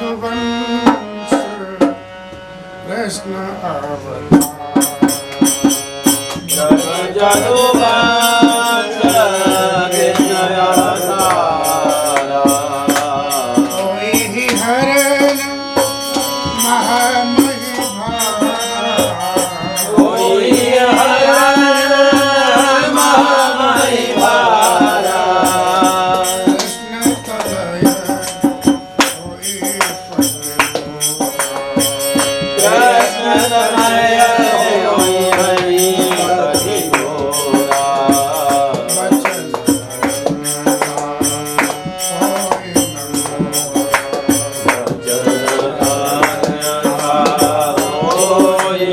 रघुवंश कृष्ण अवतार। कोई ही हरण महामहि भारा, कोई हरण महामहि भारा। कृष्ण तनय कोई पद कृष्ण तनय होई हरि पति घोरा। बचन कोई होई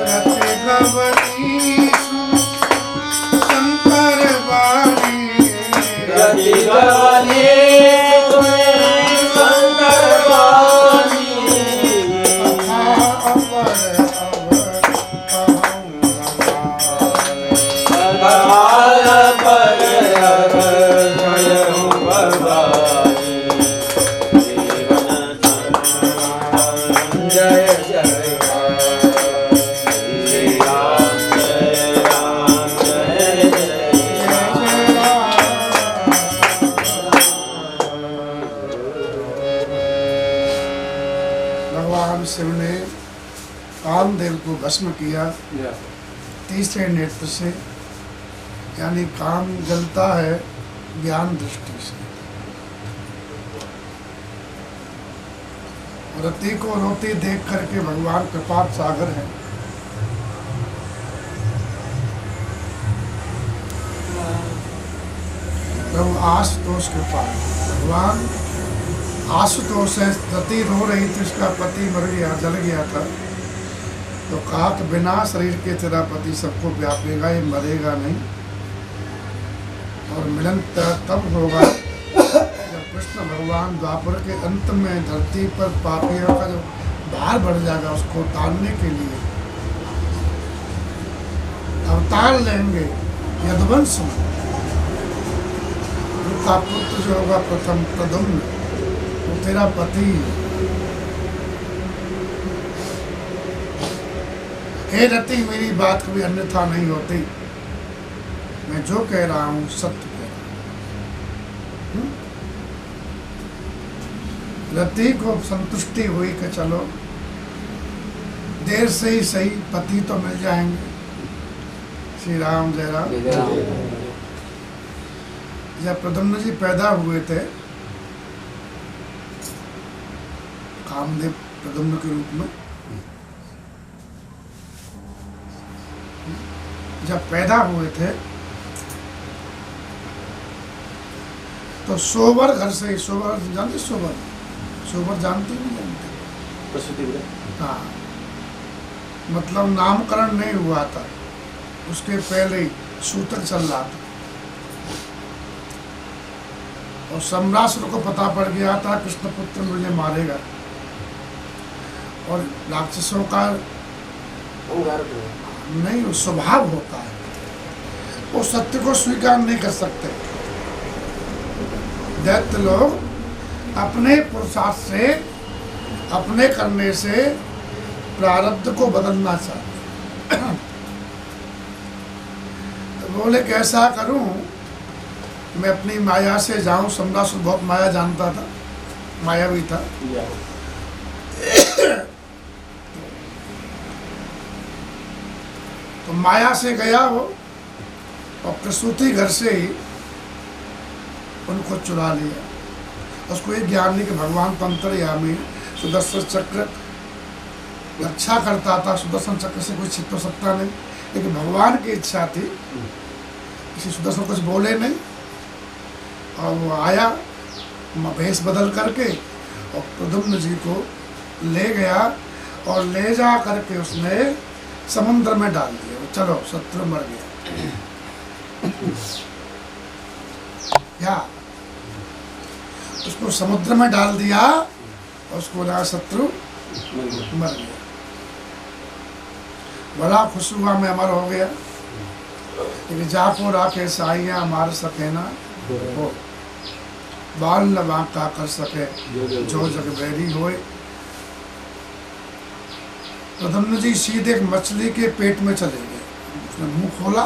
रति गवनी शंकर वाणी, रति गवनी शंकर वाणी। कथा अवर अवर कहूँ भगवान। कथाय पर कहूँ भगवानी। जीवन जय जय श्री राम जय राम जय जय। भगवान शिव ने कामदेव को भस्म किया तीसरे नेत्र से, यानी काम जलता है ज्ञान दृष्टि से। रति को रोती देख करके भगवान कृपा सागर है। प्रभु आशुतोष कृपा, भगवान आशुतोष है। रति रो रही थी, उसका पति मर गया, जल गया था, तो कहा कि बिना शरीर के तेरा पति सबको व्यापेगा, ये मरेगा नहीं। और मिलन तब होगा जब कृष्ण भगवान द्वापर के अंत में धरती पर पापियों का जो भार बढ़ जाएगा, उसको उतारने के लिए अवतार लेंगे यदुवंश में। उनका पुत्र जो होगा प्रथम प्रद्युम्न, वो तेरा पति है। हे रति, मेरी बात कभी अन्यथा नहीं होती, मैं जो कह रहा हूँ सत्य कह रहा हूँ। रति को संतुष्टि हुई कि चलो देर से ही सही पति तो मिल जाएंगे। श्री राम जय राम। जब प्रद्युम्न जी पैदा हुए थे, कामदेव प्रद्युम्न के रूप में, जब पैदा हुए थे तो सोबर घर से ही, सोबर जानते, सोबर सोबर जानते नहीं जानते? हाँ, मतलब नामकरण नहीं हुआ था, उसके पहले ही सूतक चल रहा था। और सम्रासुर को पता पड़ गया था कृष्ण पुत्र मुझे मारेगा, और राक्षसों का नहीं वो स्वभाव होता है, वो सत्य को स्वीकार नहीं कर सकते। दैत्य लोग अपने पुरुषार्थ से, अपने करने से प्रारब्ध को बदलना चाहते। तो बोले कैसा करूं, मैं अपनी माया से जाऊं। सम्रासुर बहुत माया जानता था, माया भी था। तो माया से गया वो, और प्रसूति घर से ही उनको चुरा लिया। उसको ये ज्ञान नहीं कि भगवान तो अंतर्यामी, सुदर्शन चक्र रक्षा करता था, सुदर्शन चक्र से कोई छिप तो सकता नहीं, लेकिन भगवान की इच्छा थी, किसी सुदर्शन कुछ बोले नहीं। और वो आया भेष बदल करके और प्रद्युम्न जी को ले गया, और ले जा करके उसने समुद्र में डाल दिया। चलो शत्रु मर गया। या उसको समुद्र में डाल दिया, और उसको लगा शत्रु मर गया। बड़ा खुश हुआ, मैं अमर हो गया। लेकिन जाको राखे साइया मार सके ना हो। बाल न बांका कर सके जो जग बैरी होए। प्रद्युम्न जी सीधे एक मछली के पेट में चले गए। उसने मुंह खोला,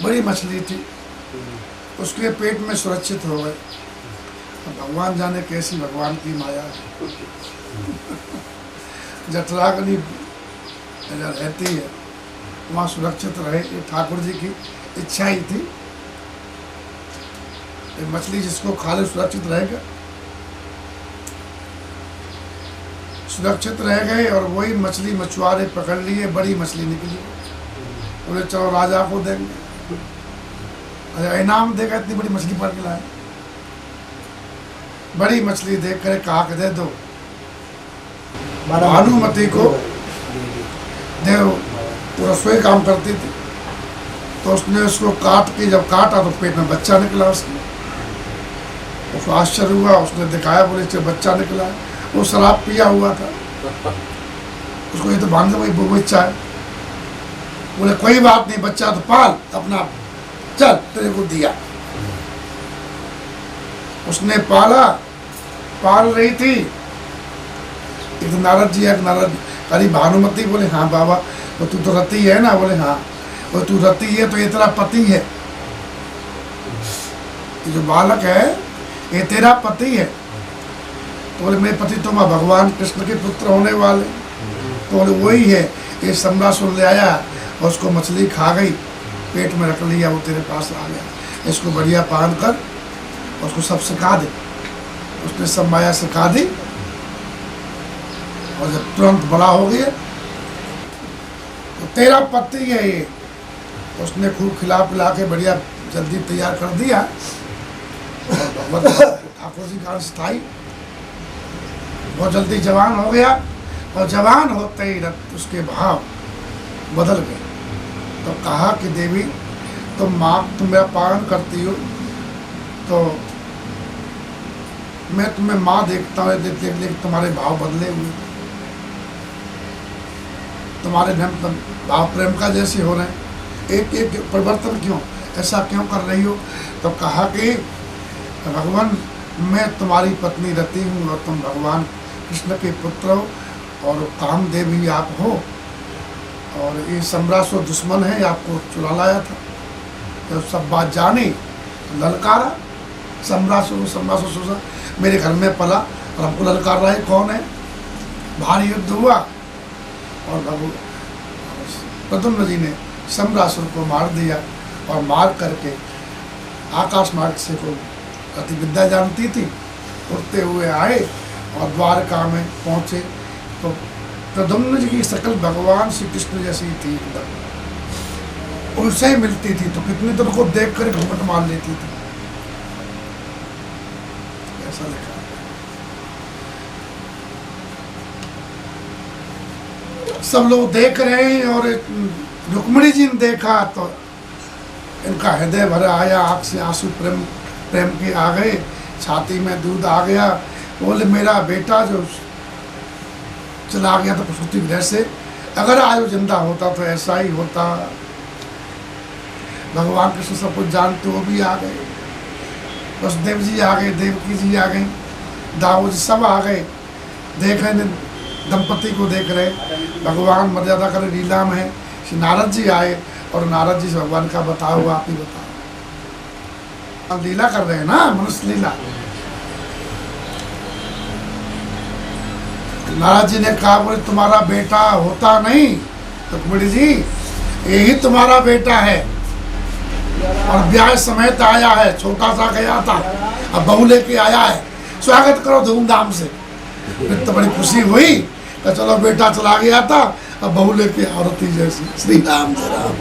बड़ी मछली थी, उसके पेट में सुरक्षित हो गए। भगवान जाने कैसी भगवान की माया है। जठराग्नि रहती है वहाँ सुरक्षित रहे, ये ठाकुर जी की इच्छा ही थी। ये मछली जिसको खा ले सुरक्षित रहेगा, सुरक्षित रह गए। और वही मछली मछुआरे पकड़ लिए, बड़ी मछली निकली। बोले चलो राजा को देंगे, अरे इनाम देगा, इतनी बड़ी मछली पकड़ के लाए। बड़ी मछली देख कर कहा कि दे दो भानुमति को, देव वो रसोई काम करती थी। तो उसने उसको काट के जब काटा तो पेट में बच्चा निकला उसके। उसको आश्चर्य हुआ, उसने दिखाया, बोले इससे बच्चा निकला है। वो शराब पिया हुआ था, उसको ये तो बांधे वही वो बच्चा है। बोले कोई बात नहीं, बच्चा तो पाल अपना, चल तेरे को दिया। उसने पाला, पाल रही थी। एक नारद जी, एक नारद अरे भानुमति, बोले हाँ बाबा, वो तू तो रति है ना? बोले हाँ। वो तू रति है तो ये तेरा पति है, ये जो बालक है ये तेरा पति है। तो बोले मेरे पति तो मैं भगवान कृष्ण के पुत्र होने वाले। तो बोले वही है। ये सम्रासुर ले आया और उसको मछली खा गई, पेट में रख लिया, वो तेरे पास आ गया। इसको बढ़िया पान कर, उसको सब सिखा दे। उसने सब माया सिखा दी। और जब तुरंत बड़ा हो गया तो तेरा पति है ये। उसने खूब खिला पिला के बढ़िया जल्दी तैयार कर दिया। और भगवत ठाकुर जी का स्थाई बहुत जल्दी जवान हो गया। और जवान होते ही उसके भाव बदल गए। तो कहा कि देवी तुम मेरा पालन करती हो तो मैं तुम्हें माँ देखता हूँ, देख तुम्हारे भाव बदले हुए, तुम्हारे भाव प्रेम का जैसे हो रहे हैं। एक एक परिवर्तन क्यों, ऐसा क्यों कर रही हो? तो कहा कि भगवान मैं तुम्हारी पत्नी रति हूँ और तुम भगवान कृष्ण के पुत्र हो और कामदेव ही आप हो। और ये सम्रासुर दुश्मन है, आपको चुरा लाया था। तो सब बात जानी, ललकारा सम्रासुर सोचा मेरे घर में पला और हमको ललकार रहा है, कौन है? भारी युद्ध हुआ और प्रद्युम्न जी ने सम्रासुर को मार दिया। और मार करके आकाश मार्ग से को अति विद्या जानती थी, उड़ते हुए आए और द्वारका में पहुँचे। तो प्रद्युम्न जी की शकल भगवान श्री कृष्ण जैसी थी, एकदम उनसे ही मिलती थी। तो कितनी देर को देख कर घूंघट मार लेती थी, ऐसा लिखा। सब लोग देख रहे हैं और रुक्मिणी जी ने देखा तो इनका हृदय भरा आया, आँख से आंसू प्रेम के आ गए, छाती में दूध आ गया। बोले मेरा बेटा जो चला गया था प्रसूति गृह से, अगर आज वो जिंदा होता तो ऐसा ही होता। भगवान कृष्ण सब कुछ जानते, वो भी आ गए, वसुदेव जी आ गए, देवकी जी आ गई, दाऊ जी सब आ गए। देख रहे दंपति को देख रहे, भगवान मर्यादा कर लीला में है। श्री नारद जी आए और नारद जी से भगवान का बताओ, आप ही बताओ। अब लीला कर रहे हैं ना, मनुष्य लीला। नारद जी ने कहा बोले तुम्हारा बेटा होता नहीं रुक्मिणी जी, यही तुम्हारा बेटा है और ब्याह समेत आया है, छोटा सा गया था अब बहू लेके आया है, स्वागत करो धूमधाम से। तो बड़ी खुशी हुई तो चलो बेटा चला गया था अब बहू लेके औरती जैसी, श्री राम जय राम।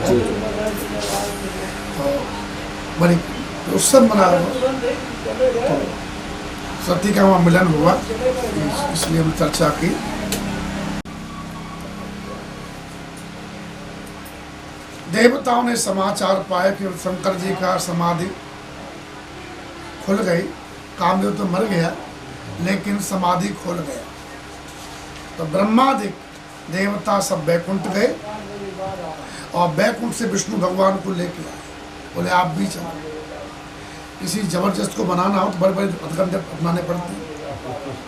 बड़ी उत्सव मना तो सती का वहाँ मिलन हुआ, इसलिए हम चर्चा की। देवताओं ने समाचार पाया कि शंकर जी का समाधि खुल गई। कामदेव तो मर गया लेकिन समाधि खुल गया। तो ब्रह्मादि देवता सब बैकुंठ गए और बैकुंठ से विष्णु भगवान को लेके आए। बोले आप भी चलो। किसी जबरदस्त को बनाना हो तो बड़े बड़े हथकंडे अपनाने पड़ते हैं,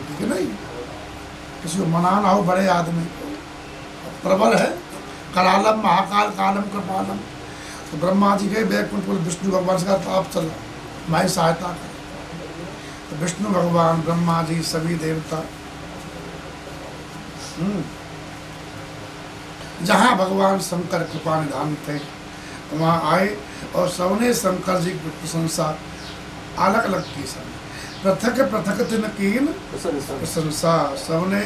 ठीक है नहीं। किसी को मनाना हो बड़े आदमी को, प्रबल है, करालम महाकाल कालम कृपालम। तो ब्रह्मा जी गए बैकुंठ बोले विष्णु भगवान से कहा तो आप चलो हमारी सहायता करें। तो विष्णु भगवान, ब्रह्मा जी, सभी देवता जहाँ भगवान शंकर कृपा निधान थे वहाँ आए और सबने शंकर जी की प्रशंसा अलग अलग की। सब पृथक पृथक तिन कीन प्रशंसा, सबने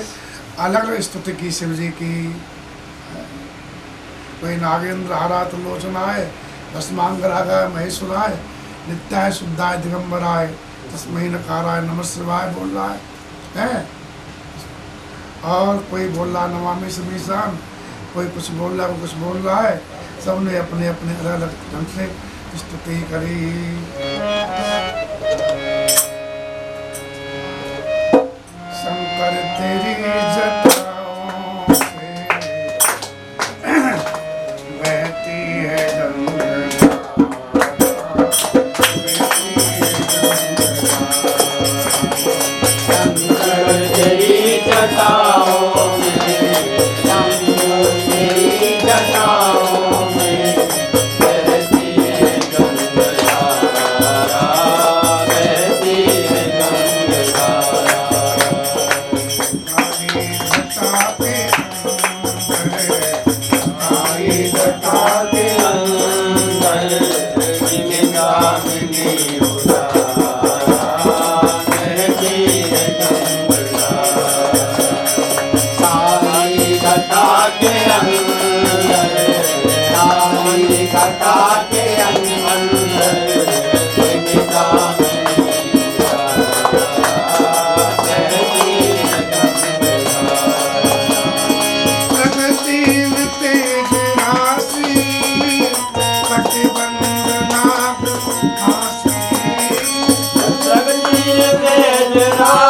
अलग अलग स्तुति की शिव जी की। कोई नागेंद्र हारा तो लोचनाय, भस्मांगरागाय महेश्वराय, नित्याय शुद्धाय दिगंबराय, तस्मै नकाराय नमः शिवाय बोल रहा है। और कोई बोल रहा नमामि समीशान, कोई कुछ बोल रहा है, कोई कुछ बोल रहा है। सबने अपने अपने अलग अलग ढंग से स्तुति करी। शंकर तेरी जटाओं से बहती है गंगा, शंकर तेरी जटाओं में, शंकर तेरी जटाओं में बहती है गंगाधारा, बहती है गंगाधारा। आई जटा के अंदर, आई जटा के अंदर निमिषामिनी उदारा, बहती है गंगाधारा। आई जटा के अंदर, आई जटा के अंदर निमिषामिनी उदारा, बहती है गंगाधारा। प्रगति में तेज राशि, कटिबंध नाग फांसी। प्रगति तेज राशि,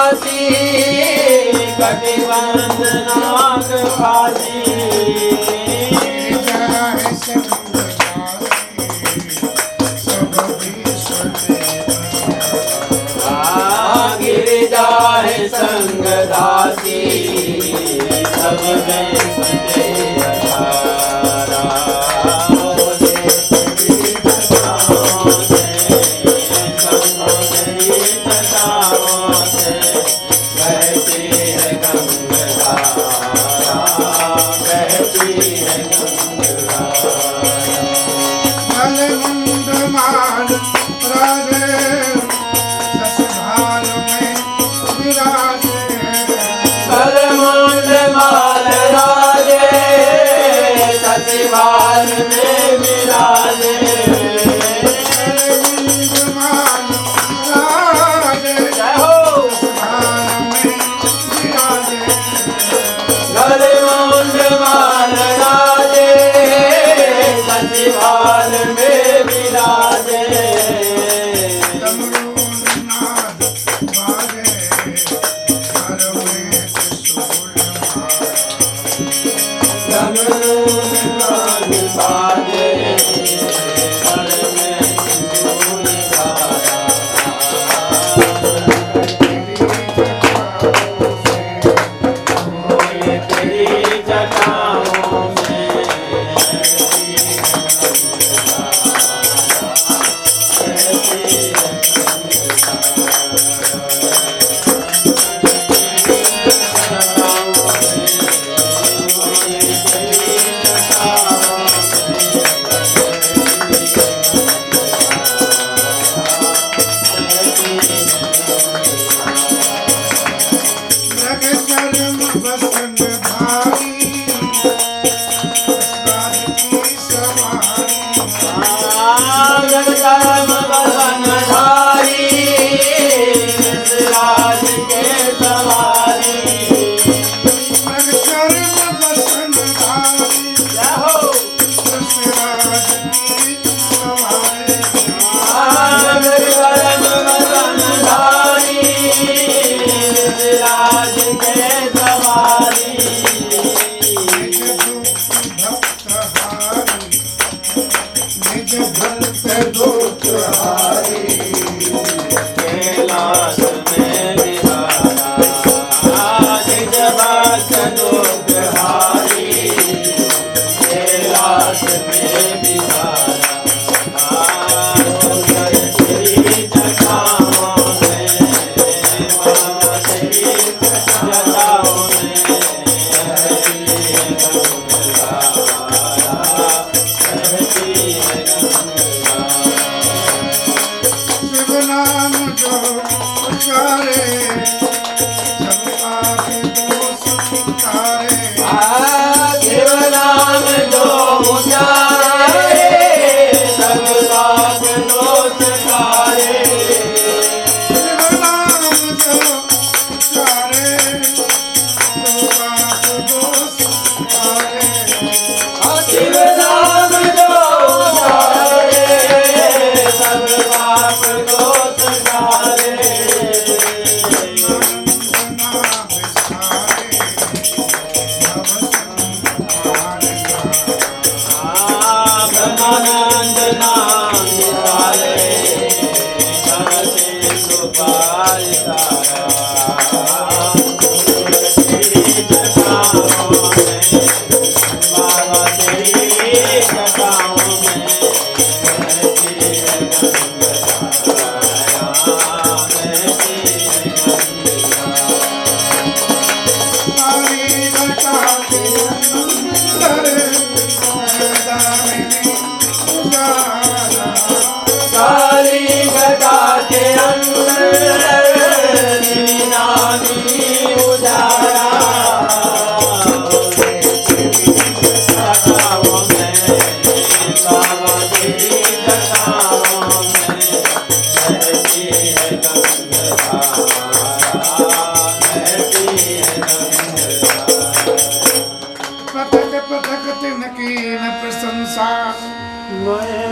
पथक पथक तिनकीन प्रशंसा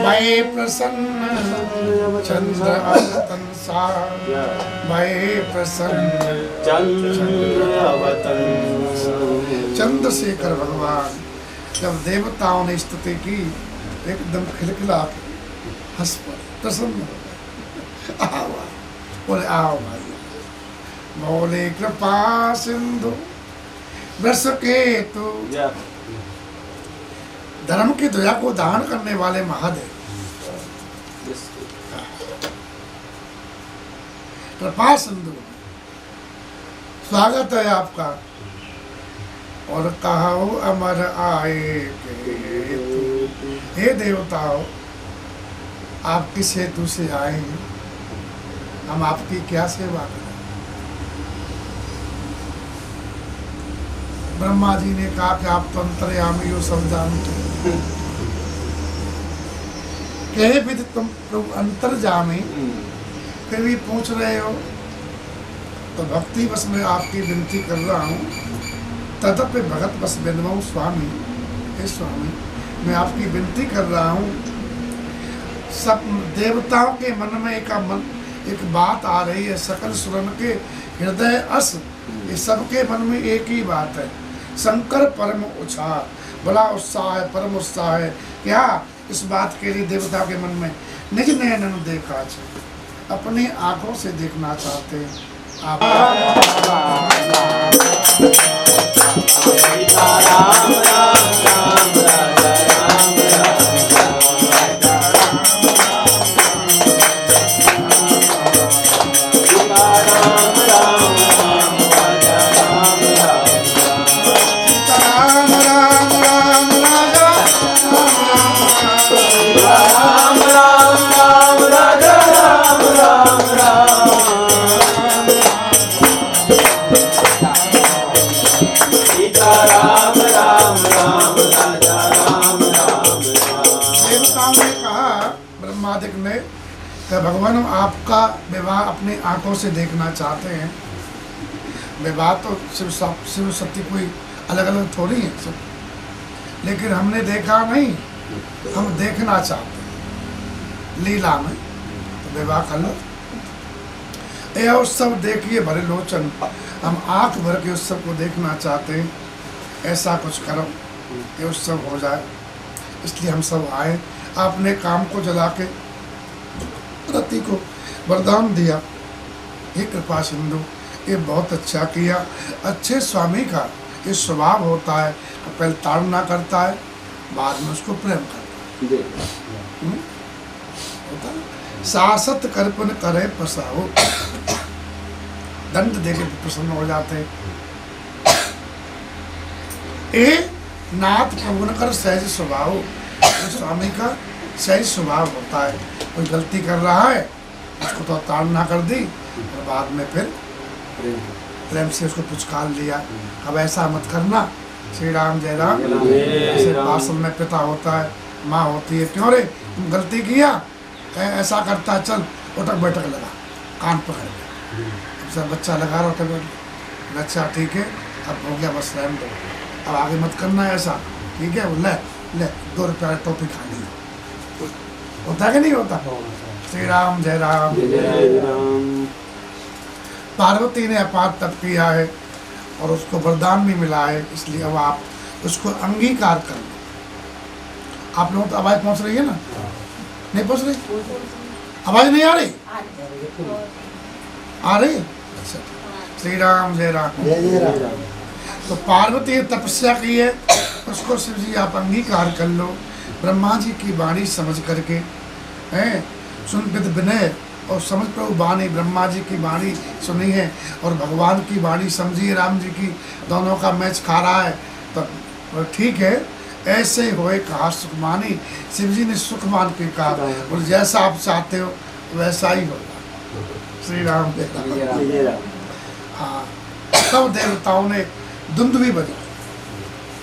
भय प्रसन्न चंद्र अवतंसा भय प्रसन्न चंद्रशेखर भगवान जब देवताओं ने स्तुति की एकदम खिलखिला के हंस पड़े, प्रसन्न हो। आओ बोले आओ भाई, बोले कृपा सिंधु वृष के तू धर्म की दया को दान करने वाले महादेव, कृपा सिंधु स्वागत है आपका। और कहो अमर आए के तू, हे देवताओं आप किस हेतु से आए हैं, हम आपकी क्या सेवा करें। ब्रह्मा जी ने कहा कि आप तो अंतर्यामी हो, सब जानते हो। कहे भी तुम प्रभु अंतर्यामी फिर भी पूछ रहे हो, तो भक्ति बस मैं आपकी विनती कर रहा हूँ। तदपि भगत बस बिनवाऊं स्वामी, हे स्वामी मैं आपकी विनती कर रहा हूँ। सब देवताओं के मन में एक बात आ रही है, सकल सुरन के हृदय अस, ये सबके मन में एक ही बात है, शंकर परम उत्साह, बड़ा उत्साह है, परम उत्साह है। क्या इस बात के लिए देवता के मन में निज नयन देखा, अपनी आंखों से देखना चाहते हैं आप। राम राम राम राजा राम भगवान हम आपका विवाह अपनी आंखों से देखना चाहते हैं। विवाह तो शिव सत्य कोई अलग अलग थोड़ी है सब, लेकिन हमने देखा नहीं, हम देखना चाहते हैं लीला में, तो विवाह कर लो। यह उत्सव देखिए भरे लोचन, हम आंख भर के उत्सव को देखना चाहते हैं, ऐसा कुछ करो ये उत्सव हो जाए। इसलिए हम सब आए, आपने काम को जला के रति को वरदान दिया, ये कृपा सिंधु ये बहुत अच्छा किया। अच्छे स्वामी का ये स्वभाव होता है, पहले ताड़ना करता है, बाद में उसको प्रेम करता है। होता है सासत कर्पण करे पसाओ, दंड देके प्रसन्न हो जाते हैं। ए नाथ प्रभु न कर सहज स्वभाव, स्वामी का सहज स्वभाव होता है। कोई गलती कर रहा है उसको तो ताड़ना कर दी, और बाद में फिर प्रेम से उसको पुचकार लिया। अब ऐसा मत करना, श्री राम जय राम। जैसे पार्षद में पिता होता है, माँ होती है, क्यों रे तुम गलती किया, ऐसा करता है, चल उठक बैठक लगा, कान पकड़ के सब बच्चा लगा रहा उठक बैठक, अच्छा ठीक है अब हो गया, बस रहने दो, अब आगे मत करना है ऐसा, ठीक है। ले ले 2 रुपया टोपी खा ली, होता है कि नहीं होता। श्री राम जय राम। पार्वती ने अपार तप किया है और उसको वरदान भी मिला है, इसलिए अब आप उसको अंगीकार कर लो। आप लोगों तो आवाज पहुंच रही है ना, नहीं पहुंच रही, आवाज नहीं आ रही, आ रही अच्छा, श्री राम जय राम। जय जय राम। तो पार्वती ने तपस्या की है, उसको शिव जी आप अंगीकार कर लो। ब्रह्मा जी की वाणी समझ करके हैं, सुन विद विनय और समझ प्रभु वाणी, ब्रह्मा जी की वाणी सुनी है और भगवान की वाणी समझी, राम जी की, दोनों का मैच खा रहा है। तो ठीक है, ऐसे होए कहा सुख मानी। शिव जी ने सुख मान के कहा और जैसा आप चाहते हो वैसा ही होगा। श्री राम जय राम। जय जय राम। हाँ, तब देवताओं ने दुंदुभी बजाई।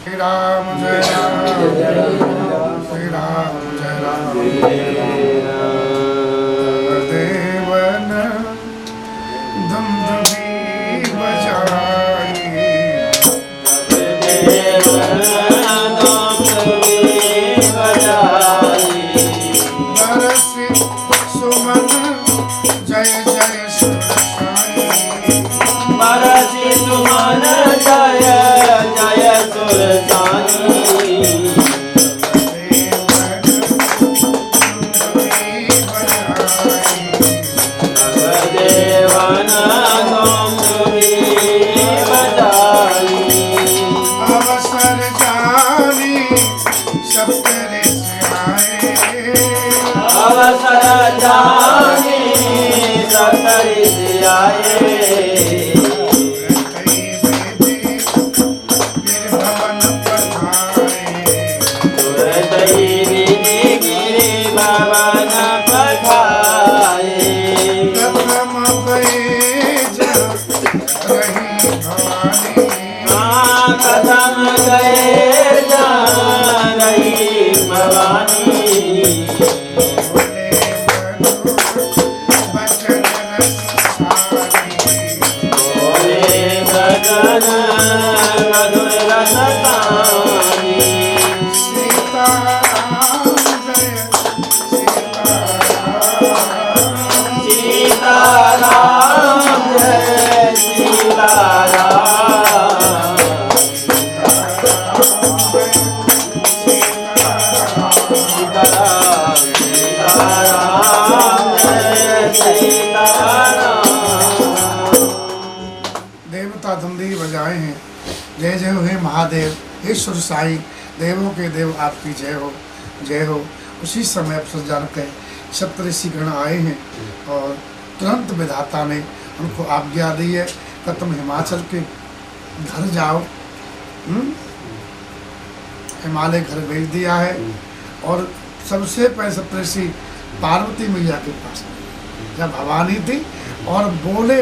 श्री राम जय राम, श्री राम जय राम। देवन दुंदुभी बजाई, बरसे सुमन जय जय सुर साई। बरसी सुमन जय जय सुरसानी। देवन दुंदुभी बजाई। अवसर जानी सप्त ऋषि आए, अवसर जानी सप्तऋषि आए। कई वेदी फिर भवन पधारे, सुरतई विधि गिरि भवन पठाए। प्रथम पैज रही भवानी, कथम गए जान रही भवानी। बोले मधुर बचन रस सारी। बोले भजन मधुर रस तानी। सीताराम जय सीताराम, सीताराम जय सीताराम। सीताराम सीताराम जय सीताराम। देवता धुंधी बजाए हैं, जय जय हो हे महादेव, हे सुर साई, देवों के देव आपकी जय हो, जय हो। उसी समय अफसर जान के सप्तऋषि गण आए हैं और तुरंत विधाता ने उनको आज्ञा दी है कि तुम हिमाचल के घर जाओ। हिमालय घर भेज दिया है और सबसे पहले सप्तऋषि पार्वती मैया के पास जब भवानी थी और बोले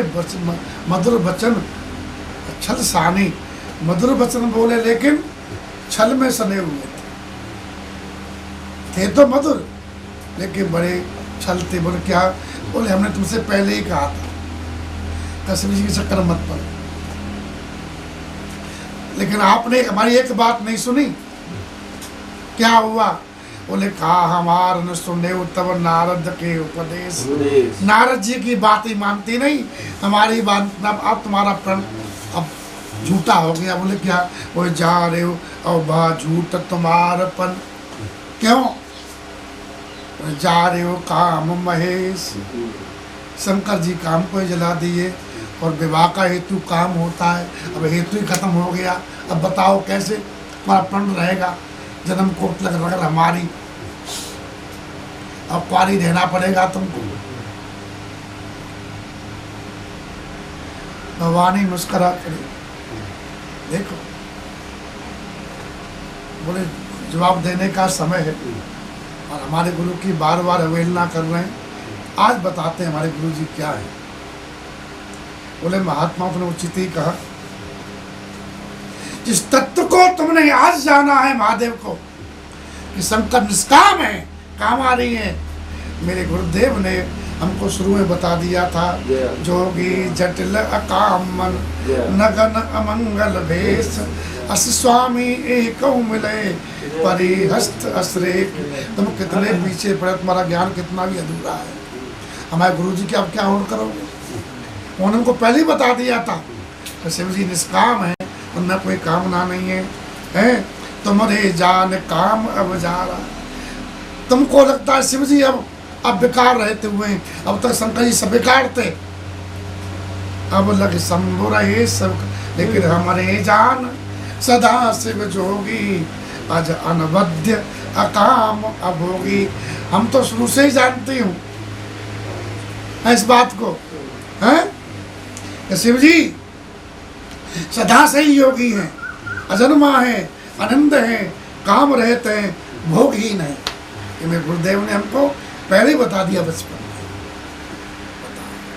मधुर वचन, छल सानी, मधुर वचन बोले लेकिन छल में सने हुए थे तो मधुर लेकिन बड़े छल थे। बोले क्या? बोले हमने तुमसे पहले ही कहा था कसम के चक्कर मत पड़ो, लेकिन आपने हमारी एक बात नहीं सुनी। क्या हुआ? बोले कहा हमार न सुने तब नारद के उपदेश। नारद जी की बात ही मानती नहीं, हमारी बात अब तुम्हारा प्रण अब झूठा हो गया। बोले क्या? वो जा रहे हो और बा झूठ तुम्हारपन। क्यों जा रहे हो? काम महेश, शंकर जी काम को ही जला दिए और विवाह का हेतु काम होता है, अब हेतु ही खत्म हो गया। अब बताओ कैसे तुम्हारा प्रण रहेगा? जन्म कोट लग रगड़ हमारी, अब पारी रहना पड़ेगा तुमको। भवानी मुस्कुरा कर देखो, बोले जवाब देने का समय है और हमारे गुरु की बार बार अवहेलना कर रहे हैं। आज बताते हैं हमारे गुरु जी क्या है। बोले महात्माओं ने उचित ही कहा, जिस तत्व को तुमने आज जाना है महादेव को कि शंकर निष्काम है, काम आ रही है, मेरे गुरुदेव ने हमको शुरू में बता दिया था। जोगी जटिल अकाम मन नगन अमंगल भेष, अस स्वामी एक मिले परिहस्त असरेक। तुम कितने पीछे पड़े, तुम्हारा ज्ञान कितना भी अधूरा है। हमारे गुरु जी की आप क्या और करोगे? उन्होंने हमको पहले ही बता दिया था कि शिव जी निष्काम है, उनमें कोई कामना नहीं है, हैं? तुम्हारे जान काम अब जा रहा। तुमको लगता है शिव जी अब बेकार रहते हुए, अब तक शंकर जी सब बेकार थे। अब लग शंभु रहे सब, लेकिन हमारे जान सदा शिव जोगी, अज अनवद्य अकाम अभोगी। हम तो शुरू से ही जानती हूँ इस बात को, हैं? शिव जी सदा से ही योगी हैं, अजन्मा है, आनंद है, काम रहते हैं, भोगहीन है। ये मेरे गुरुदेव ने हमको पहले ही बता दिया बचपन में।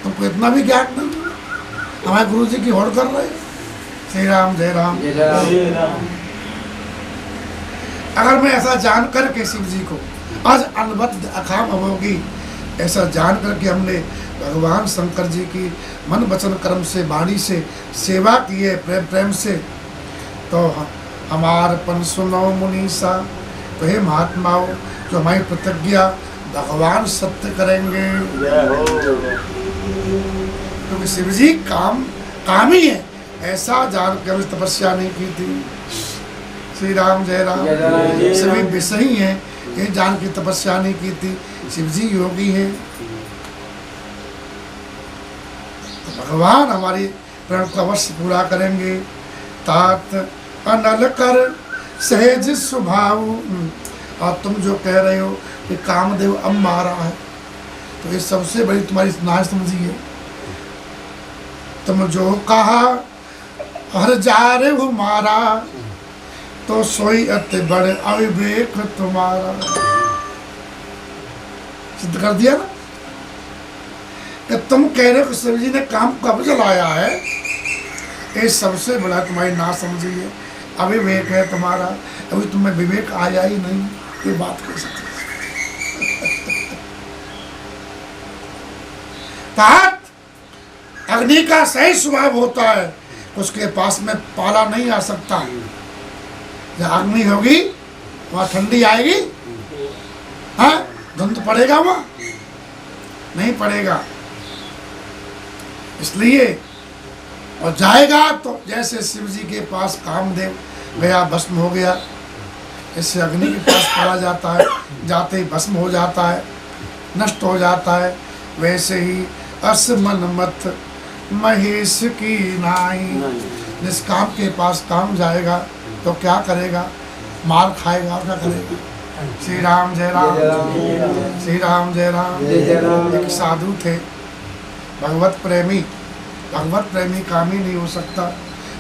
तुमको इतना भी ज्ञान नहीं, हमारे गुरु जी की होड़ कर रहे। श्री राम जय राम। अगर मैं ऐसा जान करके शिव जी को आज अनवद्य अखाम अभोगी, ऐसा जान करके हमने भगवान शंकर जी की मन वचन कर्म से वाणी से सेवा की है, प्रेम प्रेम से, तो हमारपन सुनो मुनीसा, तो हे महात्माओं जो हमारी प्रतिज्ञा भगवान सत्य करेंगे। क्योंकि शिव जी कामी है, ऐसा जान कर तपस्या नहीं की थी। श्री राम जय राम। सभी विषयी हैं, ये जान की तपस्या नहीं की थी। शिव जी योगी हैं, तो भगवान हमारी प्रण को अवश्य पूरा करेंगे। तात अनल कर सहज स्वभाव, और तुम जो कह रहे हो कि कामदेव अब मारा है, तो ये सबसे बड़ी तुम्हारी ना समझी है। तुम जो कहा हर जा रहे हो मारा, तो सोई अति बड़े अविवेक तुम्हारा। सिद्ध कर दिया ना कि तुम कह रहे हो कि शिव जी ने काम कब चलाया है, ये सबसे बड़ा तुम्हारी ना समझी है, अविवेक है तुम्हारा। अभी तुम्हें विवेक आया ही नहीं, ये बात कह सकते। अग्नि का सही स्वभाव होता है, उसके पास में पाला नहीं आ सकता। जहाँ अग्नि होगी वहाँ ठंडी आएगी, हाँ धुंध पड़ेगा वहाँ नहीं पड़ेगा। इसलिए और जाएगा तो जैसे शिव जी के पास कामदेव गया भस्म हो गया, इससे अग्नि के पास पड़ा जाता है, जाते ही भस्म हो जाता है, नष्ट हो जाता है। वैसे ही अस मन मत महेश की नाई, जिस काम के पास काम जाएगा तो क्या करेगा, मार खाएगा, क्या करेगा। श्री राम जय राम। श्री राम जय राम। एक साधु थे भगवत प्रेमी, भगवत प्रेमी कामी नहीं हो सकता,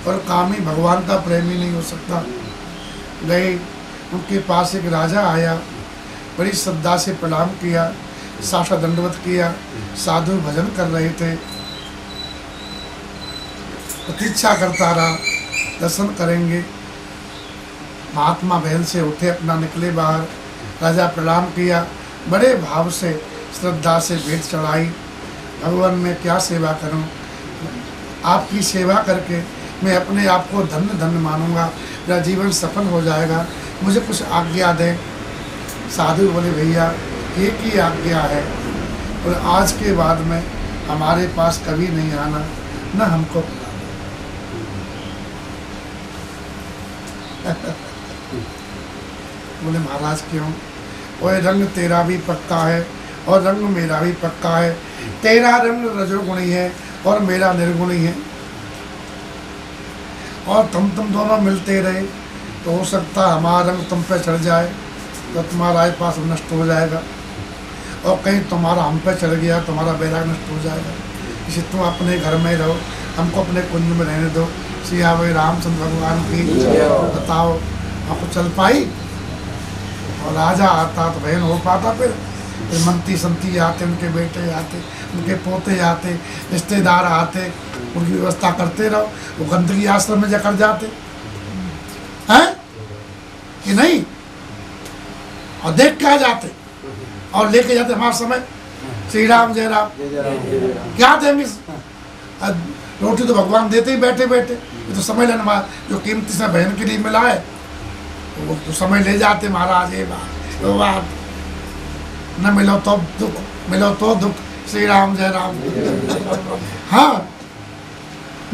और कामी भगवान का प्रेमी नहीं हो सकता। गए, उनके पास एक राजा आया, बड़ी श्रद्धा से प्रणाम किया, साष्टा दंडवत किया। साधु भजन कर रहे थे, प्रतीक्षा करता रहा दर्शन करेंगे। महात्मा बहन से उठे, अपना निकले बाहर। राजा प्रणाम किया, बड़े भाव से श्रद्धा से भेंट चढ़ाई। भगवान मैं क्या सेवा करूं, आपकी सेवा करके मैं अपने आप को धन्य धन्य मानूंगा, मेरा जीवन सफल हो जाएगा, मुझे कुछ आज्ञा दें। साधु बोले भैया एक ही आज्ञा है, और आज के बाद में हमारे पास कभी नहीं आना, न हमको बोले महाराज क्यों? ओए रंग तेरा भी पक्का है और रंग मेरा भी पक्का है। तेरा रंग रजोगुणी है और मेरा निर्गुणी है, और तुम दोनों मिलते रहे तो हो सकता हमारा रंग तुम पे चढ़ जाए तो तुम्हारा आय पास नष्ट हो जाएगा, और कहीं तुम्हारा हम पे चढ़ गया तुम्हारा बैराग नष्ट हो जाएगा। इसे तुम अपने घर में रहो, हमको अपने कुंज में रहने दो। सिया भाई रामचंद्र भगवान की बताओ, आपको चल पाई? और राजा आता तो बहन हो पाता, फिर मंत्री संती आते, उनके बेटे आते, उनके पोते आते, रिश्तेदार आते, उनकी व्यवस्था करते रहो। वो गंदगी आश्रम में जाकर जाते हैं कि नहीं, और देख के आ जाते और लेके जाते हमारा समय। श्री राम जय राम। क्या देंगे? रोटी तो भगवान देते ही बैठे बैठे, ये तो समय लेने वाला जो कीमती समय बहन के लिए मिला है वो तो समय ले जाते महाराज। ये बात तो बात न मिलो तो दुख, मिलो तो दुख। श्री राम जय राम। हाँ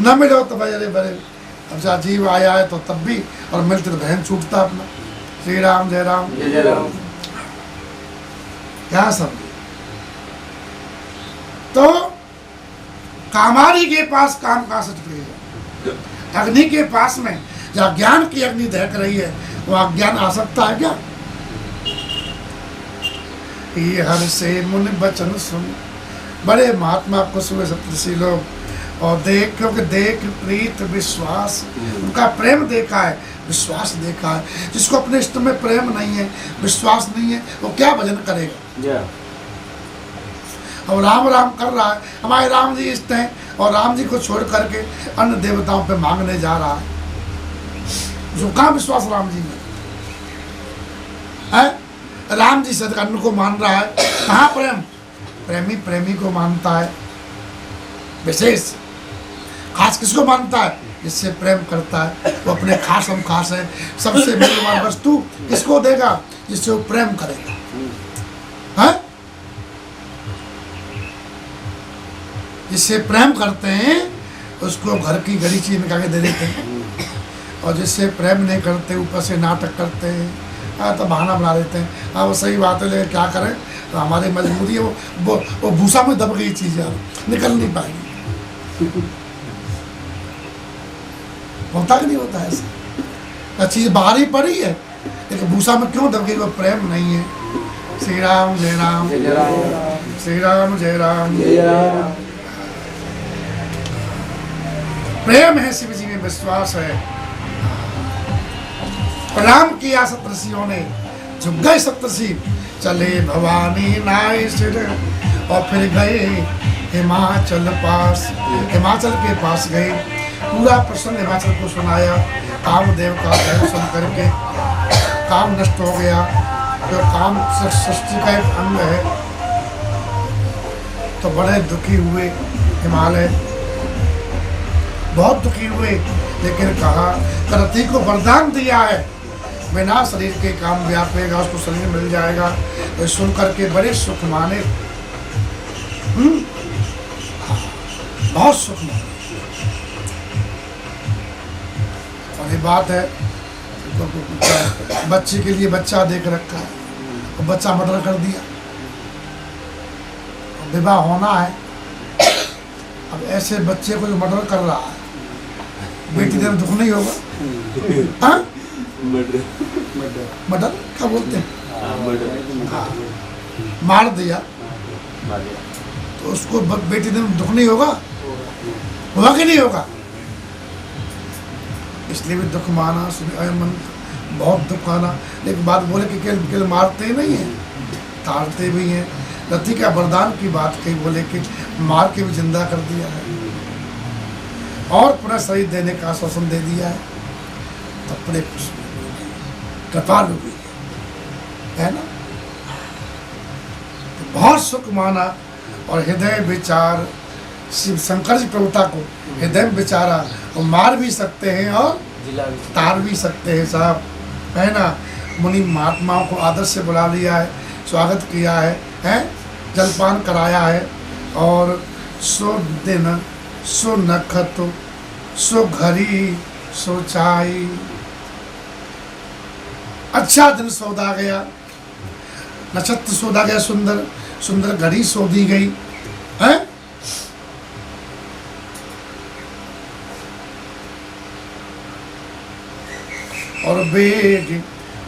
न मिलो तो भाई अरे बड़े, अब जीव आया है तो तब भी, और मिलते तो बहन छूटता अपना। श्री राम जय राम। क्या समझे? तो कामारी के पास काम कहाँ से टिकेगा? अग्नि के पास में जहाँ ज्ञान की अग्नि दहक रही है वहाँ ज्ञान आ सकता है क्या? ये हर से मुनि बचन सुन, बड़े महात्मा कुछ हुए सप्तऋषि लोग, और देख क्योंकि देख प्रीत विश्वास, उनका प्रेम देखा है, विश्वास देखा है। जिसको अपने इष्ट में प्रेम नहीं है, विश्वास नहीं है, वो क्या भजन करेगा? और राम राम कर रहा है, हमारे राम जी इष्ट हैं, और राम जी को छोड़ करके अन्य देवताओं पे मांगने जा रहा है। जो कहाँ विश्वास राम जी में है? राम जी से अन्न को मान रहा है, कहाँ प्रेम? प्रेमी प्रेमी को मानता है विशेष, खास किसको मानता है? जिससे प्रेम करता है, वो अपने खास हम खास है। सबसे मूल्यवान वस्तु किसको देगा? जिससे वो प्रेम करेगा, है? जिससे प्रेम करते हैं उसको घर की घड़ी चीज निकाल के दे देते हैं, और जिससे प्रेम नहीं करते ऊपर से नाटक करते हैं, तो बहाना बना देते हैं। हाँ वो सही बात है, लेकिन क्या करें, तो हमारी मजबूरी है, वो भूसा में दब गई चीज़ यार, निकल नहीं पाएगी। होता कि नहीं होता है ऐसा? चीज़ बाहर ही पड़ी है, लेकिन भूसा में क्यों दब गई? वो प्रेम नहीं है। श्री राम जय राम, श्री राम जय राम। प्रेम है, शिव जी में विश्वास है। प्रणाम किया सप्तऋषियों ने, झुक गए सप्तऋषि, चले भवानी नाय सिर, और फिर गए हिमाचल पास, हिमाचल के पास गए। पूरा प्रसंग हिमाचल को सुनाया। कामदेव का दर्शन करके काम नष्ट हो गया, जो काम सृष्टि का एक अंग है, तो बड़े दुखी हुए हिमालय, बहुत दुखी हुए। लेकिन कहा करती को वरदान दिया है, बिना शरीर के काम व्यापेगा, उसको शरीर मिल जाएगा। तो सुन करके बड़े सुख माने, बहुत सुख माने। और ये बात है, बच्चे के लिए बच्चा देख रखा है, तो बच्चा मर्डर कर दिया, विवाह होना है। अब ऐसे बच्चे को जो मर्डर कर रहा है, बेटी देने दुख नहीं होगा? हाँ, मर्डर क्या बोलते हैं? हाँ, मार दिया तो उसको बेटी देने दुख नहीं होगा? होगा कि नहीं होगा? इसलिए भी दुख माना, मन बहुत दुख आना। लेकिन बात बोले कि केवल मारते ही नहीं है, ताड़ते भी हैं। रति का वरदान की बात कही, बोले कि मार के भी जिंदा कर दिया है, और पुनः शरीर देने का आश्वासन दे दिया है। तो बड़े खुश, कृपालु भी है ना, तो बहुत सुख माना। और हृदय विचार, शिव शंकर जी प्रभुता को हृदय में विचारा, और मार भी सकते हैं और तार भी सकते हैं साहब, है ना। मुनि महात्माओं को आदर से बुला लिया है, स्वागत किया है, जलपान कराया है। और सो दिन सो नखत सो घड़ी सो चाई, अच्छा दिन सौदा गया, नक्षत्र सौदा गया, सुंदर सुंदर घड़ी सौदी गई है। और वेद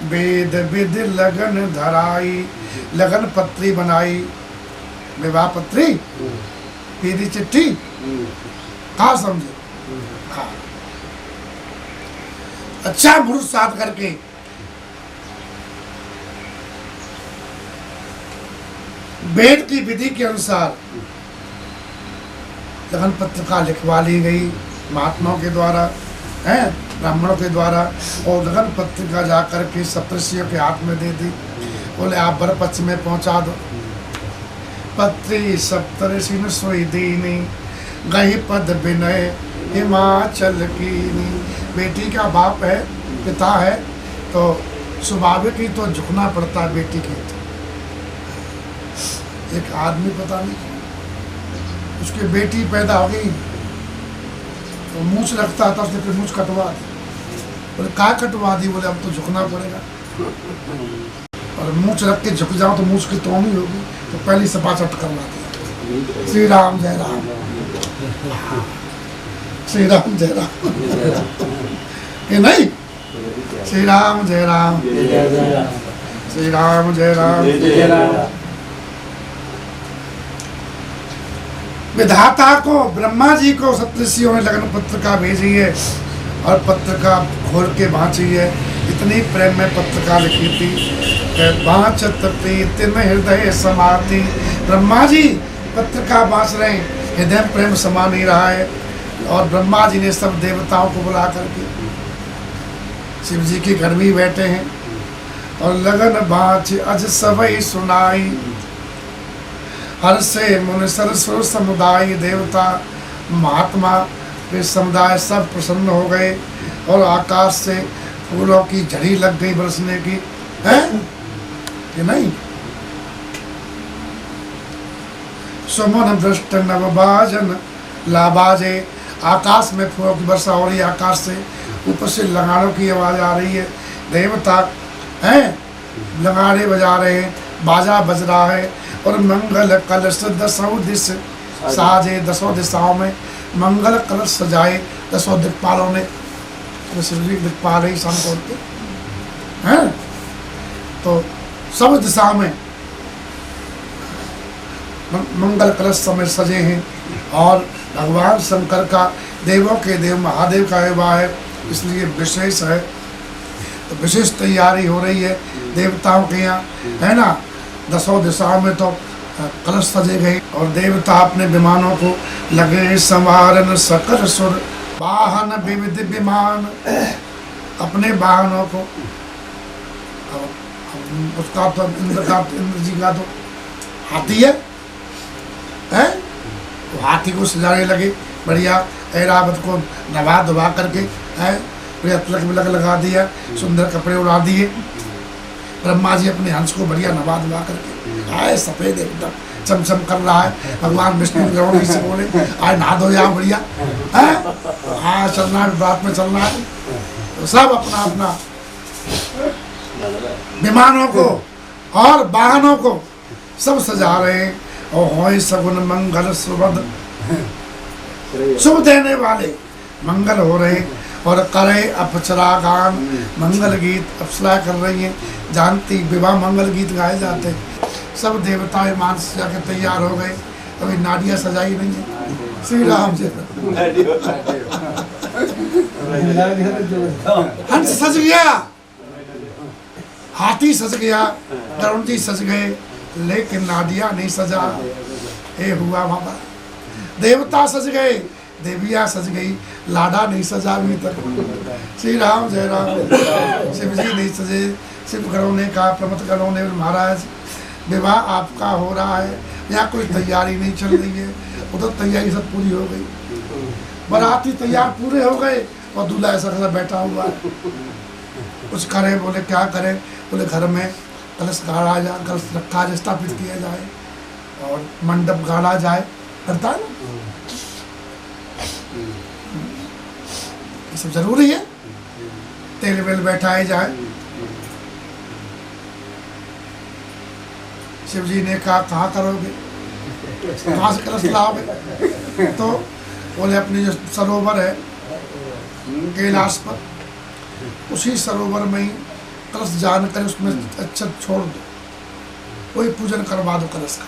वेद विद लगन धराई, लगन पत्री बनाई, विवाह पत्री, पीली चिट्ठी, कहाँ समझे? हाँ, अच्छा मुहूर्त साध करके वेद की विधि के अनुसार लगन पत्रिका लिखवा ली गई महात्माओं के द्वारा, हैं, ब्राह्मणों के द्वारा। और लगन पत्रिका जाकर के सप्तऋषियों के हाथ में दे दी, बोले आप वर पक्ष में पहुंचा दो। पत्री सप्तऋषि न सोई दीनी, गही पद विनय हिमाचल कीनी। बेटी का बाप है, पिता है, तो स्वाभाविक ही तो झुकना पड़ता है बेटी के। एक आदमी पता नहीं उसकी बेटी पैदा हो गई, तो मूछ रखता था, उसने फिर मूछ कटवा दी। बोले क्या कटवा दी? बोले अब तो झुकना पड़ेगा, और मूछ रख के झुक जाओ तो मूछ की तोड़नी होगी, तो पहली सपा चट करवा दिया। श्री राम जय राम। श्री राम जय राम ये नहीं, श्री राम जय राम, श्री राम जय राम। विधाता को, ब्रह्मा जी को सप्तऋषियों ने लगन पत्रिका भेजी है और पत्रिका खोल के बाँची है। इतनी प्रेम में पत्रिका लिखी थी, बाँचत प्रीति में हृदय समाती। ब्रह्मा जी पत्रिका बाँच रहे हैं, हृदय में प्रेम समा नहीं रहा है। और ब्रह्मा जी ने सब देवताओं को बुला करके शिव जी के घर भी बैठे हैं और लगन बाँच अज सबई सुनाई। हर से मुनि सरस्वर समुदाय, देवता महात्मा के समुदाय सब प्रसन्न हो गए और आकाश से फूलों की झड़ी लग गई बरसने की, है कि नहीं। सुमन दृष्ट नवबाजन लाबाजे, आकाश में फूलों की वर्षा हो रही है, आकाश से ऊपर से लगाड़ों की आवाज आ रही है। देवता हैं लगाड़े बजा रहे हैं, बाजा बज रहा है और मंगल कलश दसों दिश साजे। दसों दिशाओं में मंगल कलश सजाए दसों दिक्पालों ने। तो शिव जी दिक्पाल है शाम को हैं, तो सब दिशा में मंगल कलश समय सजे हैं। और भगवान शंकर का, देवों के देव महादेव का विवाह है, इसलिए विशेष है। तो विशेष तैयारी हो रही है देवताओं के यहाँ, है ना। दसों दिशाओं में तो कलश सजे गए और देवता अपने विमानों को लगे संवारन सकल सुर। वाहन विविध विमान, अपने वाहनों को, उसका तो इंद्र जी का तो हाथी है, तो हाथी को सजाने लगे बढ़िया। ऐरावत को नवा धुवा करके है, बढ़िया तिलक विलक लगा दिया, सुंदर कपड़े उड़ा दिए। ब्रह्मा जी अपने हंस को बढ़िया नवा धुवा करके आए, सफेद एकदम चमचम कर रहा है। भगवान विष्णु गरुड़ जी से बोले आए नहा धो जाओ बढ़िया, है हाँ चलना है, रात में चलना है। तो सब अपना अपना विमानों को और वाहनों को सब सजा रहे हैं। और होय सगुन मंगल सुबद, शुभ देने वाले मंगल हो रहे। और करे अपचरा गान, मंगल गीत अप्सरा कर रही हैं। जानती विवाह मंगल गीत गाए जाते हैं। सब देवताएं मान से जाके तैयार हो गए, अभी नाडियाँ सजाई नहीं है। श्री राम जी हंस सज गया, हाथी सज गया, गरुड़ जी सज गए, लेकिन नाडिया नहीं सजा। ये हुआ बाबा, देवता सज गए, देविया सज गई, लाडा नहीं सजा अभी तक। श्री राम जय राम। शिव जी नहीं सजे। शिव गणों ने कहा, प्रमथ गणों ने, महाराज विवाह आपका हो रहा है, यहाँ कोई तैयारी नहीं चल रही है। उधर तैयारी सब पूरी हो गई, बाराती तैयार पूरे हो गए और दूल्हा ऐसा कैसा बैठा हुआ है। कुछ करें, बोले क्या करें, बोले घर में कलश गाड़ा जाए, कलश रखा जाए, स्थापित किया जाए और मंडप गाड़ा जाए, करता है ना, ये सब जरूरी है। तेल वेल बैठाए जाए। शिव जी ने कहा कहाँ करोगे, कहाँ से कलश लाओगे। तो बोले अपनी जो सरोवर है कैलाश पर, उसी सरोवर में ही कलश जान कर उसमें अच्छा छोड़ दो, कोई पूजन करवा दो कलश का,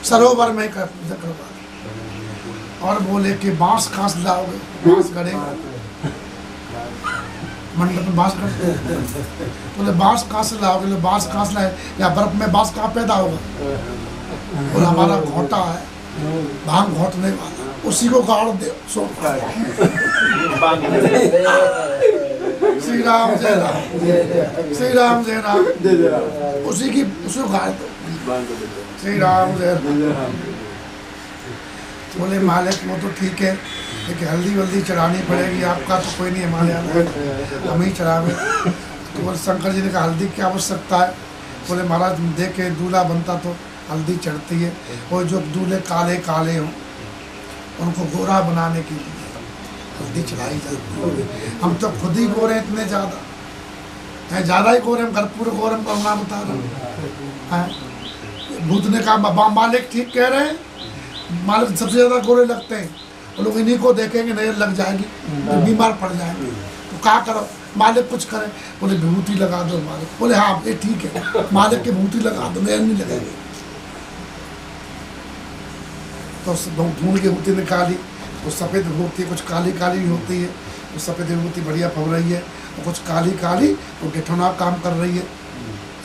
सरोवर में पूजन करवा दो। और बोले कि बांस कहाँ से लाओगे, बांस गड़ेगा, मंडप में बांस गड़ते। बोले बांस कहाँ से लाओगे, बोले बांस कहाँ से लाए, या बर्फ में बांस कहाँ पैदा होगा। बोला हमारा घोंटा है, भांग घोंटने वाला, उसी को गाड़ दे। श्री राम जय राम, श्री राम जय राम, उसी को गाड़ दो। श्री राम जय राम। बोले मालिक वो तो ठीक है, लेकिन हल्दी वल्दी चढ़ानी पड़ेगी, आपका तो कोई नहीं, हमारे यहाँ हम ही चढ़ावे। तो बोले शंकर जी ने कहा हल्दी की आवश्यकता है। बोले महाराज देखे दूल्हा बनता तो हल्दी चढ़ती है, और जो दूल्हे काले काले हों उनको गोरा बनाने के लिए हल्दी चढ़ाई जाती है। हम तो खुद ही गोरे इतने ज़्यादा हैं, ज़्यादा ही गोरे, हम कर्पूर गोरम का नाम बता रहे हैं। भूत ने कहा मालिक ठीक कह रहे हैं, मालिक सबसे ज़्यादा गोरे लगते हैं, वो लोग इन्हीं को देखेंगे नजर लग जाएगी तो बीमार पड़ जाएंगे। तो क्या करो, मालिक कुछ करे, बोले विभूति लगा दो। मालिक बोले हाँ ये ठीक है, मालिक की विभूति लगा दो, नजर नहीं लगेगी। तो ढूंढ के विभूति निकाली, कुछ सफ़ेद विभूति कुछ काली काली भी होती है। तो सफ़ेद विभूति बढ़िया फब रही है, तो कुछ काली काली वो गेठौना काम कर रही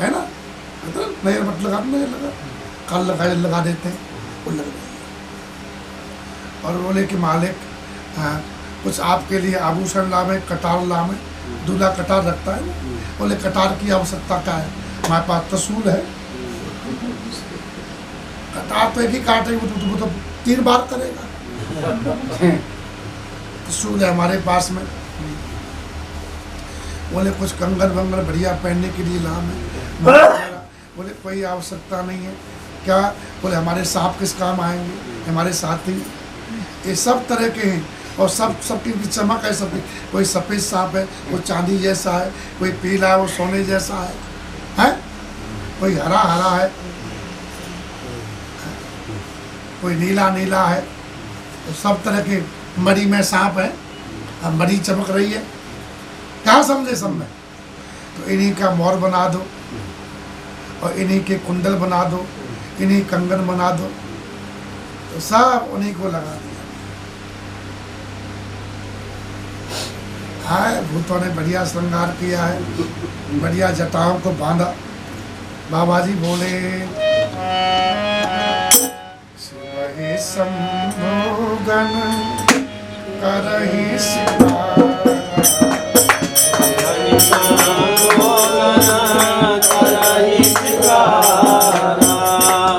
है ना। मतलब नजर मत लगा, नजर लगा, काल लगा देते हैं, वो लग रही है। और बोले कि मालिक कुछ आपके लिए आभूषण लावे, कटार लावे। दूल्हा कटार रखता है ना। बोले कटार की आवश्यकता क्या है, हमारे पास त्रिशूल है। कटार तो एक ही काटेगा, वो तो 3 बार करेगा। त्रिशूल है हमारे पास में। बोले कुछ कंगन वंगन बढ़िया पहनने के लिए लाम है। बोले कोई आवश्यकता नहीं है। क्या? बोले हमारे सांप किस काम आएंगे, हमारे साथी। ये सब तरह के हैं और सबकी चमक है सबकी। कोई सफ़ेद सांप है, वो चांदी जैसा है, कोई पीला है वो सोने जैसा है, कोई हरा हरा है, कोई नीला नीला है। तो सब तरह के मरी में सांप है, अब मरी चमक रही है। क्या समझे सब में? तो इन्हीं का मोर बना दो और इन्हीं के कुंडल बना दो, इन्हीं कंगन बना दो। तो सब उन्हीं को लगा दिया। है भूतों ने बढ़िया श्रृंगार किया है, बढ़िया जटाओं को बांधा। बाबा जी बोले शिव संभोगन करहि सिंगार,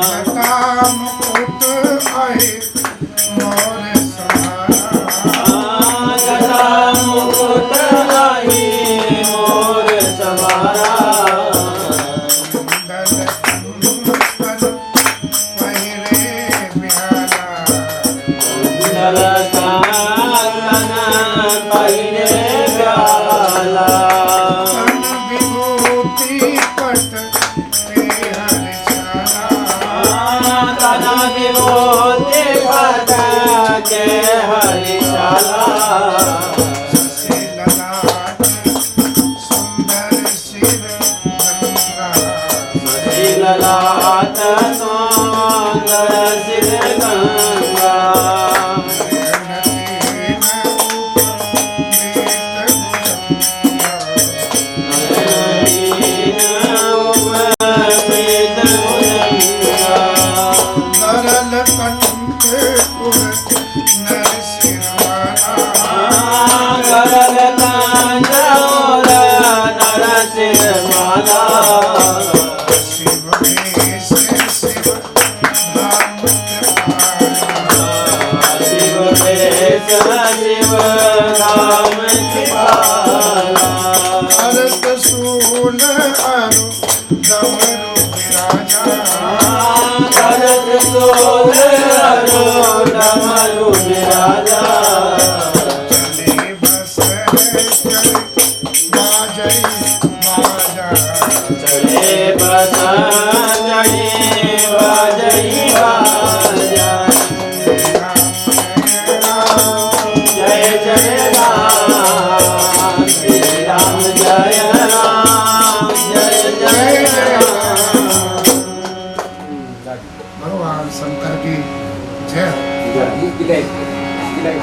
जटा मुकुट आए मोर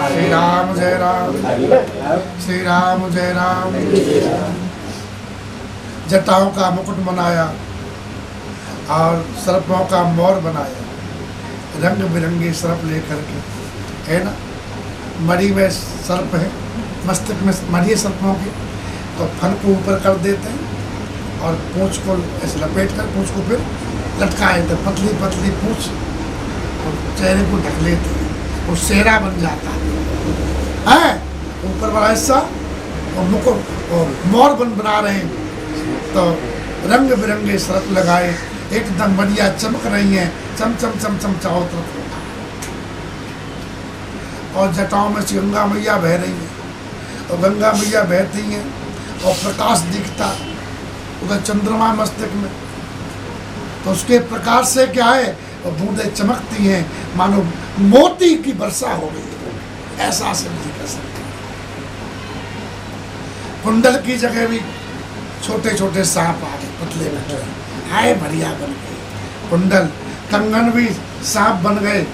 श्री राम जय राम, श्री राम जय राम। जटाओं का मुकुट बनाया और सर्पों का मोर बनाया, रंग बिरंगे सर्प लेकर के, है ना। मरी में सर्प है, मस्तक में मरी है सर्पों की, तो फन को ऊपर कर देते हैं और पूंछ को ऐसे लपेट कर पूंछ को फिर लटकाए देते, पतली पतली पूंछ और चेहरे को ढक लेते हैं, वो सेहरा बन जाता है। ऊपर वाला हिस्सा और मुकुट और मोर बना रहे हैं, तो रंग बिरंगे सर्प लगाए, एकदम बढ़िया चमक रही हैं, चम चम चम चम चारों तरफ। और जटाओं में से गंगा मैया बह रही है, और गंगा मैया बहती हैं और प्रकाश दिखता उधर चंद्रमा मस्तक में, तो उसके प्रकाश से क्या है, और बूंदें चमकती हैं मानो मोती की वर्षा हो गई है। ऐसा शिव जी का संकल्प। कुंडल की जगह भी छोटे छोटे सांप आ गए, पतले पतले आए, बढ़िया बन गए कुंडल। कंगन भी सांप बन गए।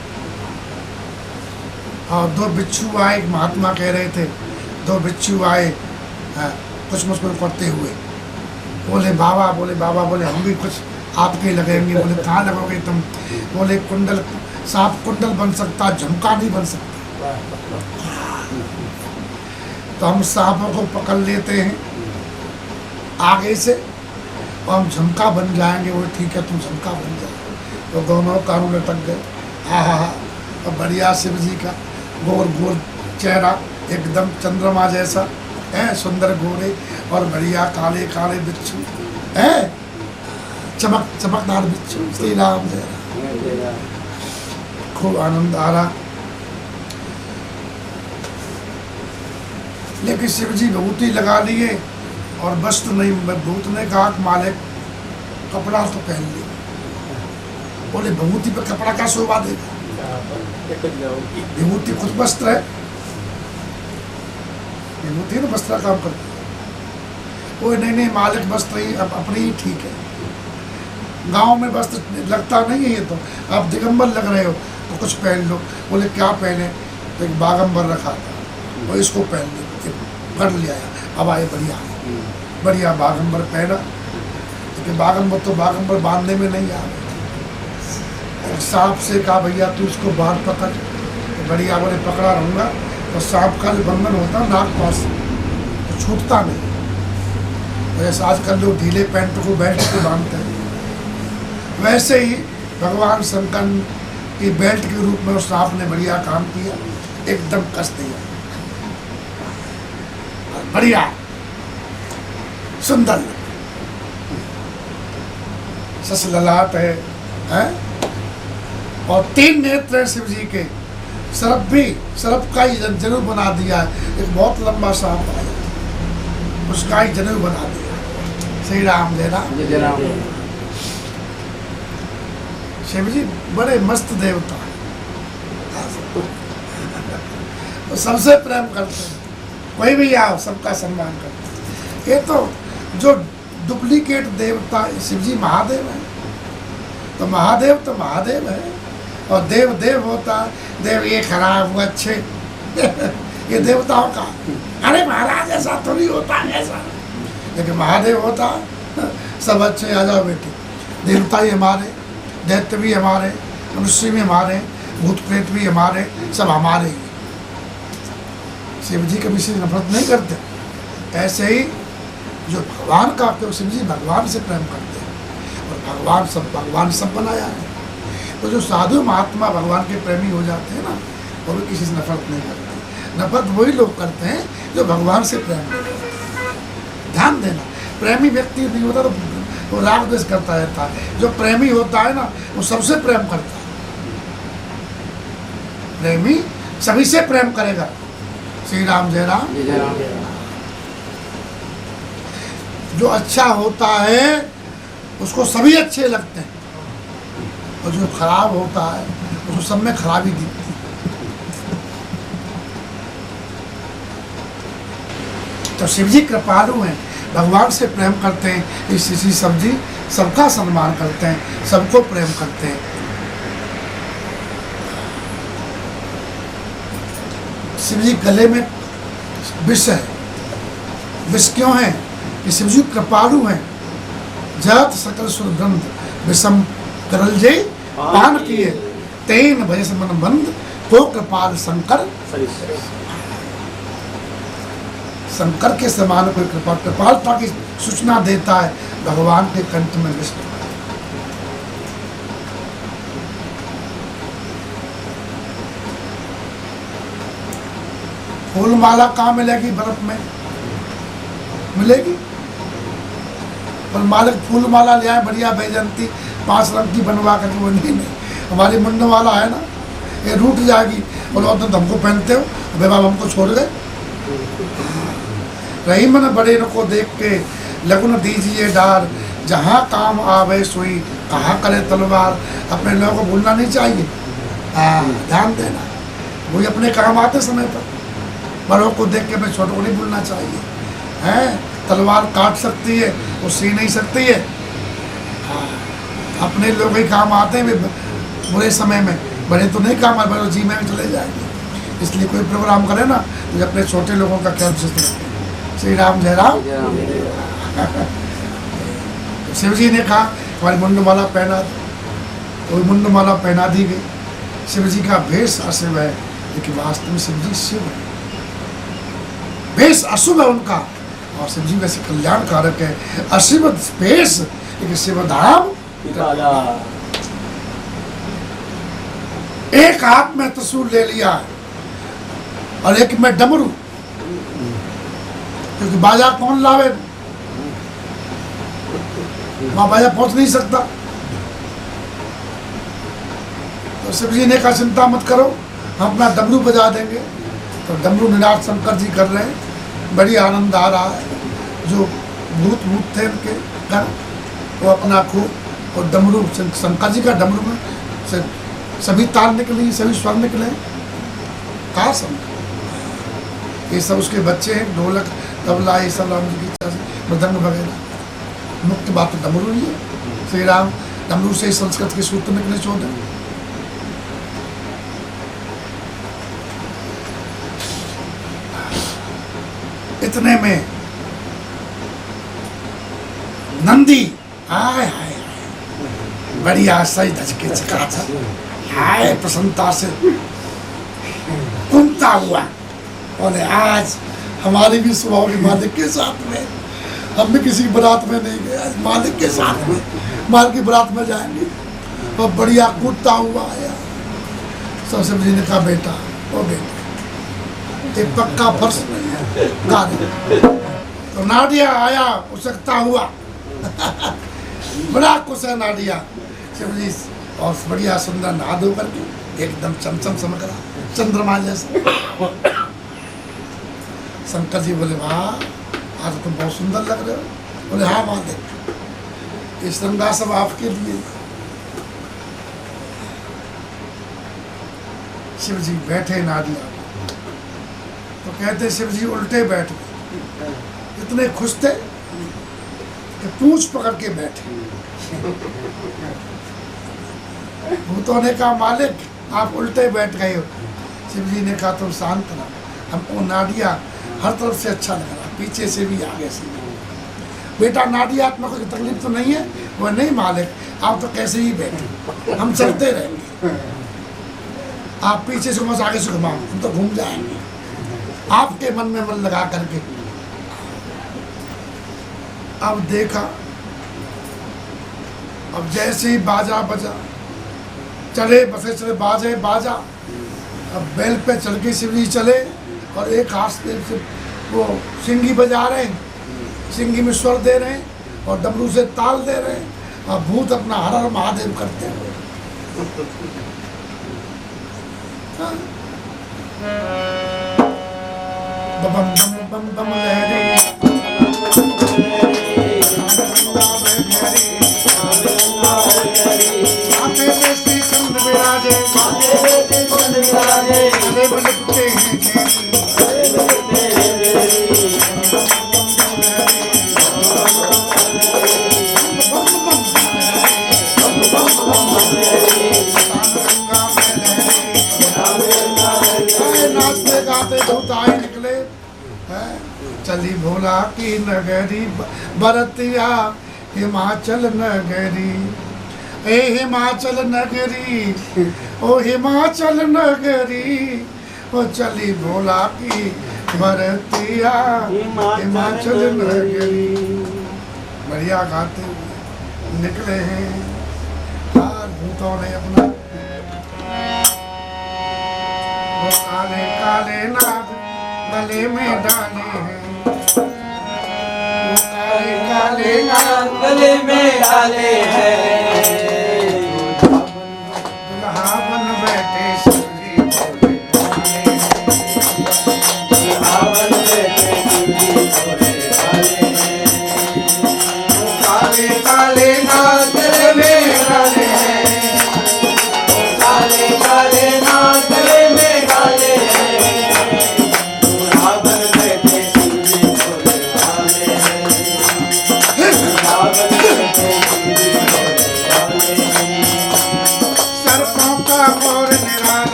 और 2 बिच्छू आए, एक महात्मा कह रहे थे 2 बिच्छू आए कुछ मुझको करते हुए, बोले बाबा बोले हम भी कुछ आपके लगेंगे। बोले कहाँ लगोगे तुम? बोले कुंडल, सांप कुंडल बन सकता, झुमका नहीं बन सकता। तो हम सांपों को पकड़ लेते हैं आगे से और हम झुमका बन जाएंगे। वो ठीक है, तुम झुमका बन जाओ। तो दोनों कानों लटक गए। हा। और बढ़िया शिव जी का गोर गोर चेहरा, एकदम चंद्रमा जैसा है, सुंदर गोरे और बढ़िया काले काले बिच्छू है, चमकदार बिच्छू। श्री राम जय राम। खूब आनंद आ रहा। लेकिन शिव जी विभूति लगा लिए और वस्त्र नहीं। भूत ने कहा कि मालिक कपड़ा तो पहन लिया। बोले विभूति पे कपड़ा का शोभा देगा? विभूति खुद वस्त्र है, विभूति ना वस्त्र काम करती है। वो नहीं मालिक वस्त्र ही अपनी ही ठीक है, गांव में वस्त्र लगता नहीं है ये तो, आप दिगंबर लग रहे हो तो कुछ पहन लो। बोले क्या पहने? तो एक बागंबर रखा था, वो इसको पहन लो, कर लिया। अब आए बढ़िया बागंबर पहना। लेकिन बागंबर तो बागंबर बांधने में नहीं आ रहे। सांप से कहा भैया तू इसको बाहर पकड़। तो बढ़िया बोले पकड़ा रहूँगा। तो सांप का जो बंधन होता है नाक पास तो छूटता नहीं। जैसे आजकल लोग ढीले पैंट को बेल्ट को बांधते हैं, वैसे ही भगवान शंकर की बेल्ट के रूप में उस सांप ने बढ़िया काम किया, एकदम कस दिया। बढ़िया सुंदर सस ललाट है और 3 नेत्र है शिव जी के। सर्प का ही जनेऊ बना दिया है। एक बहुत लंबा सांप आया, उसका ही जनेऊ बना दिया। श्री राम जय राम। जय राम। शिव जी बड़े मस्त देवता है, वो सबसे प्रेम करते हैं, कोई भी आओ सबका सम्मान करते हैं। ये तो जो डुप्लीकेट देवता शिव जी महादेव है, तो महादेव है और देव देव होता है। देव ये खराब हुआ अच्छे ये देवताओं का, अरे महाराज ऐसा तो नहीं होता ऐसा, लेकिन महादेव होता सब अच्छे। आ जाओ बेटे, देवता ही हमारे, दैत्य भी हमारे, मनुष्य भी हमारे, भूत प्रेत भी हमारे, सब हमारे ही। शिव जी कभी से नफरत नहीं करते। ऐसे ही जो भगवान का, तो शिव जी भगवान से प्रेम करते हैं और भगवान सब बनाया है। तो जो साधु महात्मा भगवान के प्रेमी हो जाते हैं ना, वो भी किसी से नफरत नहीं करते। नफरत वही लोग करते हैं जो भगवान से प्रेम नहीं करते। ध्यान देना, प्रेमी व्यक्ति नहीं होता तो वो राग द्वेष करता रहता है। जो प्रेमी होता है ना, वो सबसे प्रेम करता है। प्रेमी सभी से प्रेम करेगा। श्री राम जय राम। जय राम। जो अच्छा होता है उसको सभी अच्छे लगते हैं, और जो खराब होता है उसको सब में खराबी दिखती है। तो शिव जी कृपालु हैं, भगवान से प्रेम करते हैं, इसी सब जी सबका सम्मान करते हैं, सबको प्रेम करते हैं। शिव जी गले में विष है। विष क्यों है? कि शिव जी कृपालु हैं। जात सकल सुर ग्रंथ विषम करल जय पान किए, तेन भय मन बंद तो कृपाल शंकर। शंकर के समान कोई कृपालता की सूचना देता है भगवान के कंठ में विष्णु। फूल माला कहाँ मिलेगी? बर्फ में मिलेगी। और मालिक फूल माला ले आए बढ़िया बैजंती 5 रंग की बनवा करके, वो नहीं हमारी मुंड वाला है ना, ये रूठ जाएगी। और और तो हमको पहनते हो, भाई बाबा हमको छोड़ गए। रही मन बड़े को देख के लगुन दीजिए डार, जहाँ काम आवे सोई कहाँ करे तलवार। अपने लोगों को भूलना नहीं चाहिए, ध्यान देना। वही अपने काम आते समय पर, बड़ों को देख के अपने छोटों को नहीं भूलना चाहिए। हैं, तलवार काट सकती है, वो सी नहीं सकती है। अपने लोग ही काम आते हैं बुरे समय में, बड़े तो नहीं काम आते, बड़े जी में चले जाएंगे। इसलिए कोई प्रोग्राम करे ना तो अपने छोटे लोगों का ख्याल से रखें। श्री राम जय राम। तो शिव जी ने कहा हमारी मुंडमाला पहना दो, तो वही मुंडमाला पहना दी गई। शिव जी का भेष अशिव है, लेकिन वास्तव में शिव जी शिव है। भेष अशुभ है उनका, और शिव जी वैसे कल्याण कारक है। अशिव भेष लेकिन शिव धाम। एक हाथ में त्रिशूल ले लिया और एक में डमरू, क्योंकि बाजा कौन लावे, वहां बाजा पहुंच नहीं सकता। तो शिव जी ने कहा चिंता मत करो, हम अपना डमरू बजा देंगे। तो डमरू निनाद शंकर जी कर रहे हैं, बड़ी आनंद आ रहा है। जो भूत थे उनके घर, वो अपना खूब और डमरू, शंकर जी का डमरू में से सभी तार निकले, सभी स्वर निकले। कहा समझ, ये सब उसके बच्चे हैं, ढोलक तबला ये सब राम जी की इच्छा से, मृदंग वगैरह। मुख्य बात तो डमरू ही है। श्री राम डमरू से ही संस्कृत के सूत्र निकले 14। इतने में नंदी आय हाय बढ़िया सही धचके चकाचक हाय प्रसन्नता से कुमता हुआ। और आज हमारी भी सुबह होगी मालिक के साथ में, हम भी किसी बारात में नहीं गए, आज मालिक के साथ में मालिक की बारात में जाएंगे। और बढ़िया कूदता हुआ आया। सबसे जी ने कहा बेटा ओ बेटा, ये पक्का फर्श नहीं है गाड़ी। तो नाडिया आया उछकता हुआ बड़ा खुश है नाडिया। शिव जी और बढ़िया सुंदर नहा धो करके एकदम चमचम चमक रहा चंद्रमा जैसा। शंकर जी बोले वाह आज तुम बहुत सुंदर लग रहे हो। बोले हाँ वहां देख, ये श्रृंगार सब आपके लिए। शिव जी बैठे नाडिया, तो कहते शिव जी उल्टे बैठ गए। इतने खुश थे कि पूंछ पकड़ के बैठे। भूतों ने कहा मालिक आप उल्टे बैठ गए हो। शिव जी ने कहा तुम शांत रहो, हमको नाडिया हर तरफ से अच्छा लग रहा, पीछे से भी आगे से भी। बेटा नाडिया आत्मा को तकलीफ तो नहीं है। वो नहीं मालिक आप तो कैसे ही बैठे, हम चलते रहेंगे, आप पीछे से घुमा आगे से घुमाओ, हम तो घूम जाएंगे आपके मन में मन लगा करके। अब देखा, अब जैसे ही बाजा बजा, चले बसे चले बाजे बाजा। अब बैल पे चढ़ के शिव जी चले और एक हाथ से वो सिंगी बजा रहे हैं, सिंगी में स्वर दे रहे हैं और डमरू से ताल दे रहे हैं। और भूत अपना हर हर महादेव करते हुए बम बम बम बम लहरे चली भोला की नगरी बरतिया हिमाचल नगरी। ए हिमाचल नगरी ओ हिमाचल नगरी, ओ चली भोला की बरतिया हिमाचल नगरी। बढ़िया गाते हुए निकले हैं। भूतों ने अपना वो काले काले नाग गले में डाले हैं, काले काले नाग गले में डाले हैं। दुल्हा बन बैठे शिव जी भोले भाले हैं। दुल्हा बन बैठे शिव जी भोले भाले हैं। काले काले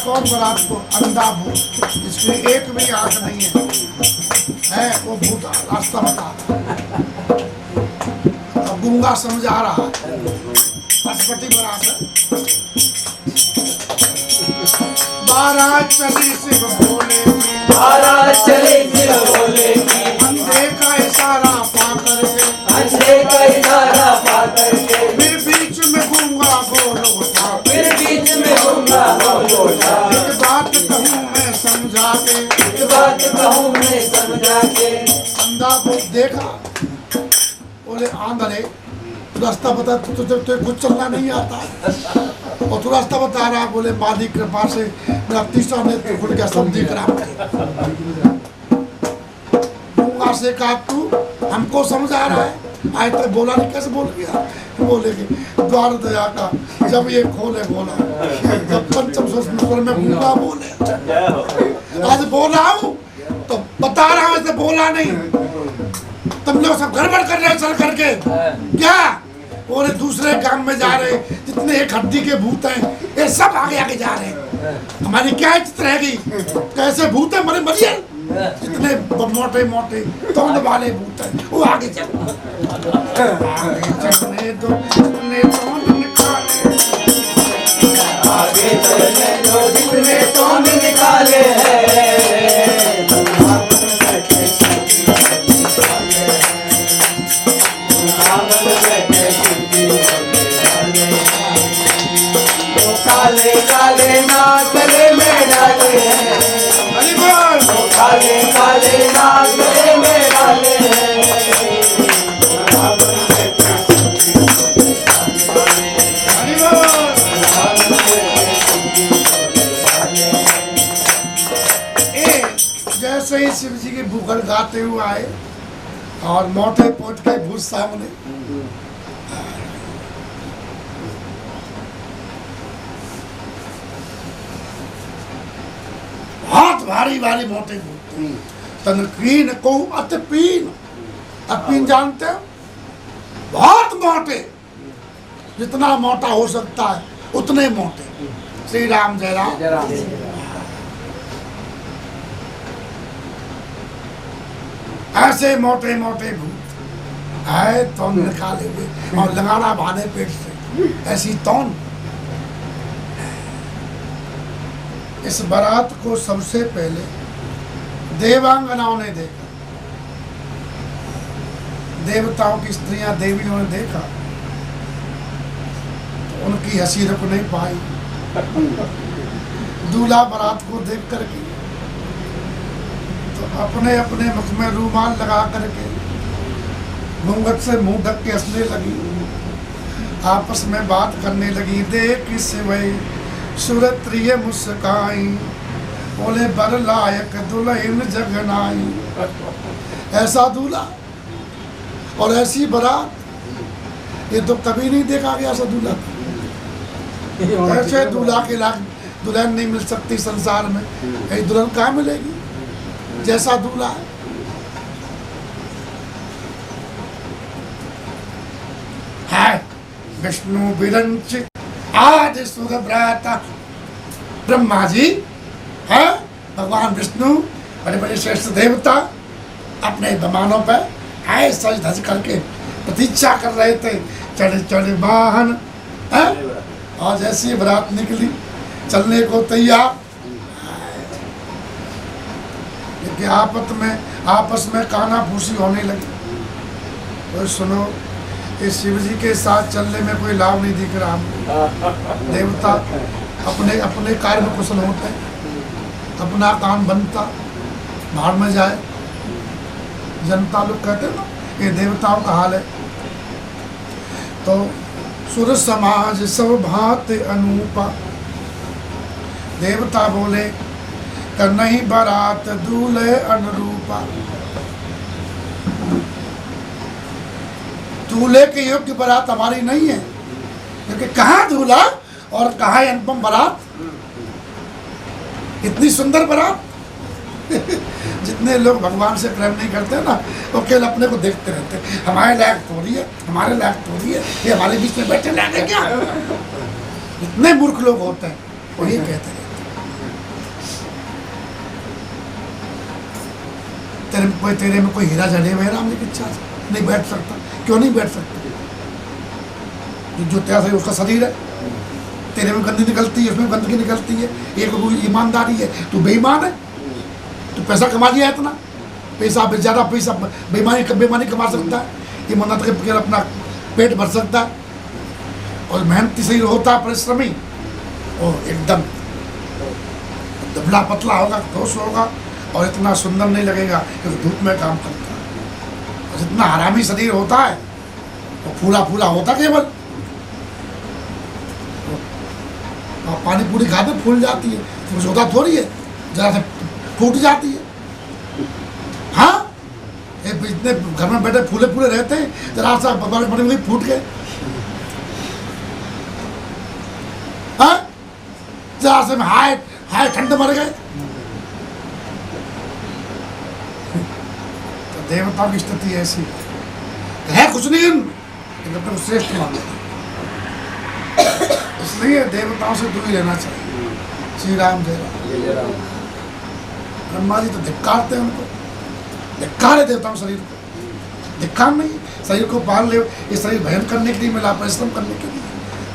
कौन बारात को? अंधा भूत, इसकी एक भी आंख नहीं है वो भूत रास्ता बता। अब गूंगा समझा रहा है, पशुपति बारात है। बारात चली शिव भोले की, बारात चली शिव भोले की, अंधे का इशारा पा करके, अंधे का इशारा पा करके, फिर बीच में गूंगा बोल उठा, फिर बीच में गूंगा बोल उठा। एक बात कहूँ मैं समझा के, एक बात कहूँ मैं समझा के। अंधा भूत देखा, बोले आंधळे रास्ता बता, तुझे कुछ चलना नहीं आता और तू रास्ता बता रहा। बोले माँ की कृपा से मेरा तीसरा नेत्र खुल गया, सब दिख रहा मुझे। गूंगा से कहा तू हमको समझा रहा है, आज तक बोला नहीं, कैसे बोल गया? बोले कि द्वार दया का जब ये खोले बोला, जब पंचम स्वर में गूंगा बोले। आज बोला हूँ तो बता रहा हूँ, ऐसे बोला नहीं। तुम लोग सब गड़बड़ कर रहे हो चल करके। क्या बोले? दूसरे काम में जा रहे, जितने एक हड्डी के भूत हैं ये सब आगे आगे जा रहे हैं। हमारी क्या इज्जत रहेगी? कैसे भूत है मरे मरिए, इतने मोटे मोटे तोंद वाले भूत हैं, वो आगे चल, आगे चलने दो, जितने तोंद निकाले, आगे चलने दो, जितने तोंद निकाले हैं। काले काले नाग गले में डाले हैं, हरि बोल, काले काले नाग गले में डाले हैं। हरि बोल। जैसे ही शिव जी के भूखल गाते हुए आए और मोटे पोट के भूत सामने, बहुत भारी भारी मोटे भूत, तनकीन को अतपीन। अतपीन जानते हो? बहुत मोटे, जितना मोटा हो सकता है उतने मोटे। श्री राम जय राम। ऐसे मोटे मोटे भूत आए, तौन निकाले हुए और लगाना भाने पेट से, ऐसी तौन। इस बारात को सबसे पहले देवांगनाओं ने देखा, देवताओं की स्त्रियां देवियों ने देखा, तो उनकी हंसी रुक नहीं पाई। दूल्हा बारात को देख करके तो अपने अपने मुख में रूमाल लगा करके घूंघट से मुंह ढक के हंसने लगी, आपस में बात करने लगी। देख सिवै सुरत्रिय मुस्काई, बोले बर लायक दुल्हन जगनाई। ऐसा दूल्हा और ऐसी बारात, ये तो कभी नहीं देखा गया ऐसा दूल्हा। ऐसे दूल्हा के लाख दुल्हन नहीं मिल सकती संसार में। ये दुल्हन कहाँ मिलेगी जैसा दूल्हा है? विष्णु विरंच आज सुरभ्राता। ब्रह्मा जी है, भगवान विष्णु बड़े बड़े श्रेष्ठ देवता अपने विमानों पर आए, सज धज करके प्रतीक्षा कर रहे थे, चढ़े चढ़े वाहन है। और जैसी बारात निकली चलने को तैयार, लेकिन आपस में काना फूसी होने लगी। तो सुनो, इस शिव जी के साथ चलने में कोई लाभ नहीं दिख रहा हमको। देवता अपने अपने कार्य में कुशल होते हैं, अपना काम बनता भाड़ में जाए। जनता लोग कहते हैं ना, ये देवताओं का हाल है। तो सुर समाज सब भांति अनूपा, देवता बोले कर नहीं बारात दूल्हे अनुरूपा। दूल्हे के योग्य बारात हमारी नहीं है, क्योंकि कहाँ दूल्हा और कहाँ अनुपम बारात। इतनी सुंदर बारात। जितने लोग भगवान से प्रेम नहीं करते ना, वो केवल अपने को देखते रहते, हमारे लायक थोड़ी है, हमारे लायक थोड़ी है, ये हमारे बीच में बैठे लायक है क्या? इतने मूर्ख लोग होते हैं, वो ये कहते रहते। तेरे में कोई हीरा जड़े हुए राम जी की इच्छा से नहीं बैठ सकता। क्यों नहीं बैठ सकता? जो तेरा शरीर उसका शरीर है, तेरे में गंदगी निकलती है, उसमें गंदगी निकलती है। एक ईमानदारी है, तू बेईमान है, तू पैसा कमा लिया है इतना पैसा, ज़्यादा पैसा बेईमानी कमा सकता है, ईमानदारी के बगैर अपना पेट भर सकता है। और मेहनती शरीर होता है, परिश्रमी, और एकदम दुबला पतला होगा, ठोस होगा, और इतना सुंदर नहीं लगेगा कि धूप में काम करता है। और जितना हरामी शरीर होता है वो फूला फूला होता केवल, और पानी पूरी खाते फूल जाती है, तो कुछ होता थोड़ी है, जरा से फूट जाती है। हाँ, इतने घर में बैठे फूले फूले रहते हैं, जरा सा बारिश बनी हुई फूट गए। हाँ, जरा से में हाय हाय ठंड मर गए। तो देवताओं की स्थिति ऐसी है, कुछ नहीं लेकिन अपने को श्रेष्ठ मानते हैं। इसलिए देवताओं से दूर ही रहना चाहिए। श्री राम जय राम। ब्रह्मा जी तो धिक्कारते हैं उनको, धिक्कार है देवताओं शरीर को, धिक्कार नहीं। शरीर को पाल ले, ये शरीर भजन करने के लिए मिला, परिश्रम करने के लिए।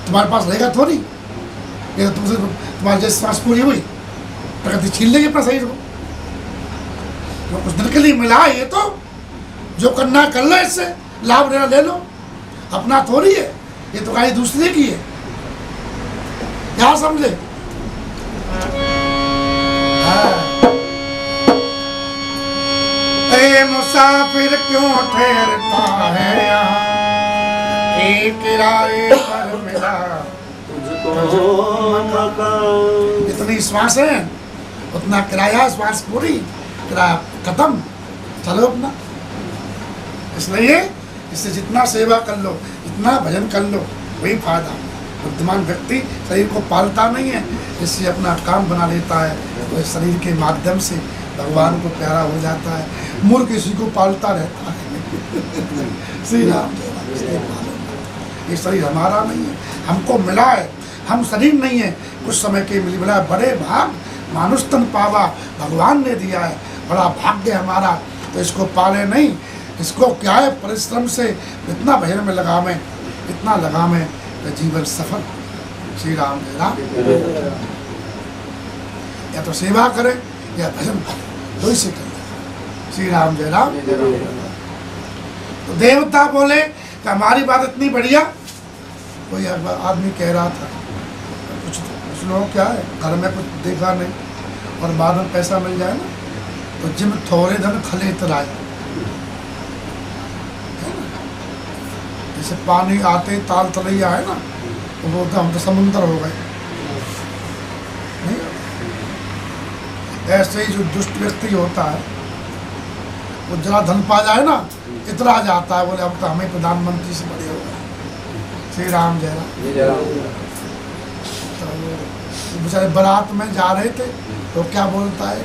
तुम्हारे पास रहेगा थोड़ी, ये तो तुमसे तुम्हारी जैसे सांस पूरी हुई प्रकृति छीन लेगी अपना शरीर को। तो कुछ दिन के लिए मिला है, ये तो जो करना कर लो, इससे लाभ लेना ले लो, अपना थोड़ी है, ये तो गाड़ी दूसरे की है। क्या समझे? ए मुसाफिर क्यों ठहरता है यहाँ, एक किराए पर मिला जितनी श्वास है उतना किराया, श्वास पूरी, किराया खत्म, चलो अपना। इसलिए इससे जितना सेवा कर लो, जितना भजन कर लो, वही फायदा। बुद्धिमान व्यक्ति शरीर को पालता नहीं है, इससे अपना काम बना लेता है, तो शरीर के माध्यम से भगवान को प्यारा हो जाता है। मूर्ख इसी को पालता रहता है। श्री राम जय राम। ये शरीर हमारा नहीं है, हमको मिला है, हम शरीर नहीं है, कुछ समय के मिला है। बड़े भाग मानुष तन पावा, भगवान ने दिया है, बड़ा भाग्य हमारा, तो इसको पाले नहीं। इसको क्या है, परिश्रम से इतना भजन में लगावे, इतना लगावे तो जीवन सफल। श्री राम जय राम। या तो सेवा करें या भजन करें, दो ही से करें। श्री राम जय राम। तो देवता बोले कि हमारी बात इतनी बढ़िया। कोई आदमी कह रहा था, कुछ लोग क्या है, घर में कुछ देखा नहीं और बाद में पैसा मिल जाए ना, तो जिम थोड़े धन खले तराए। जैसे पानी आते ही ताल तलैया है ना, तो बोलते हम तो समुंदर हो गए। नहीं, ऐसे ही जो दुष्ट व्यक्ति होता है, वो जरा धन पा जाए ना, इतना जाता है, बोले अब तो हमें प्रधानमंत्री से बड़े हो गए। श्री राम जय राम। तो बेचारे बारात में जा रहे थे, तो क्या बोलता है,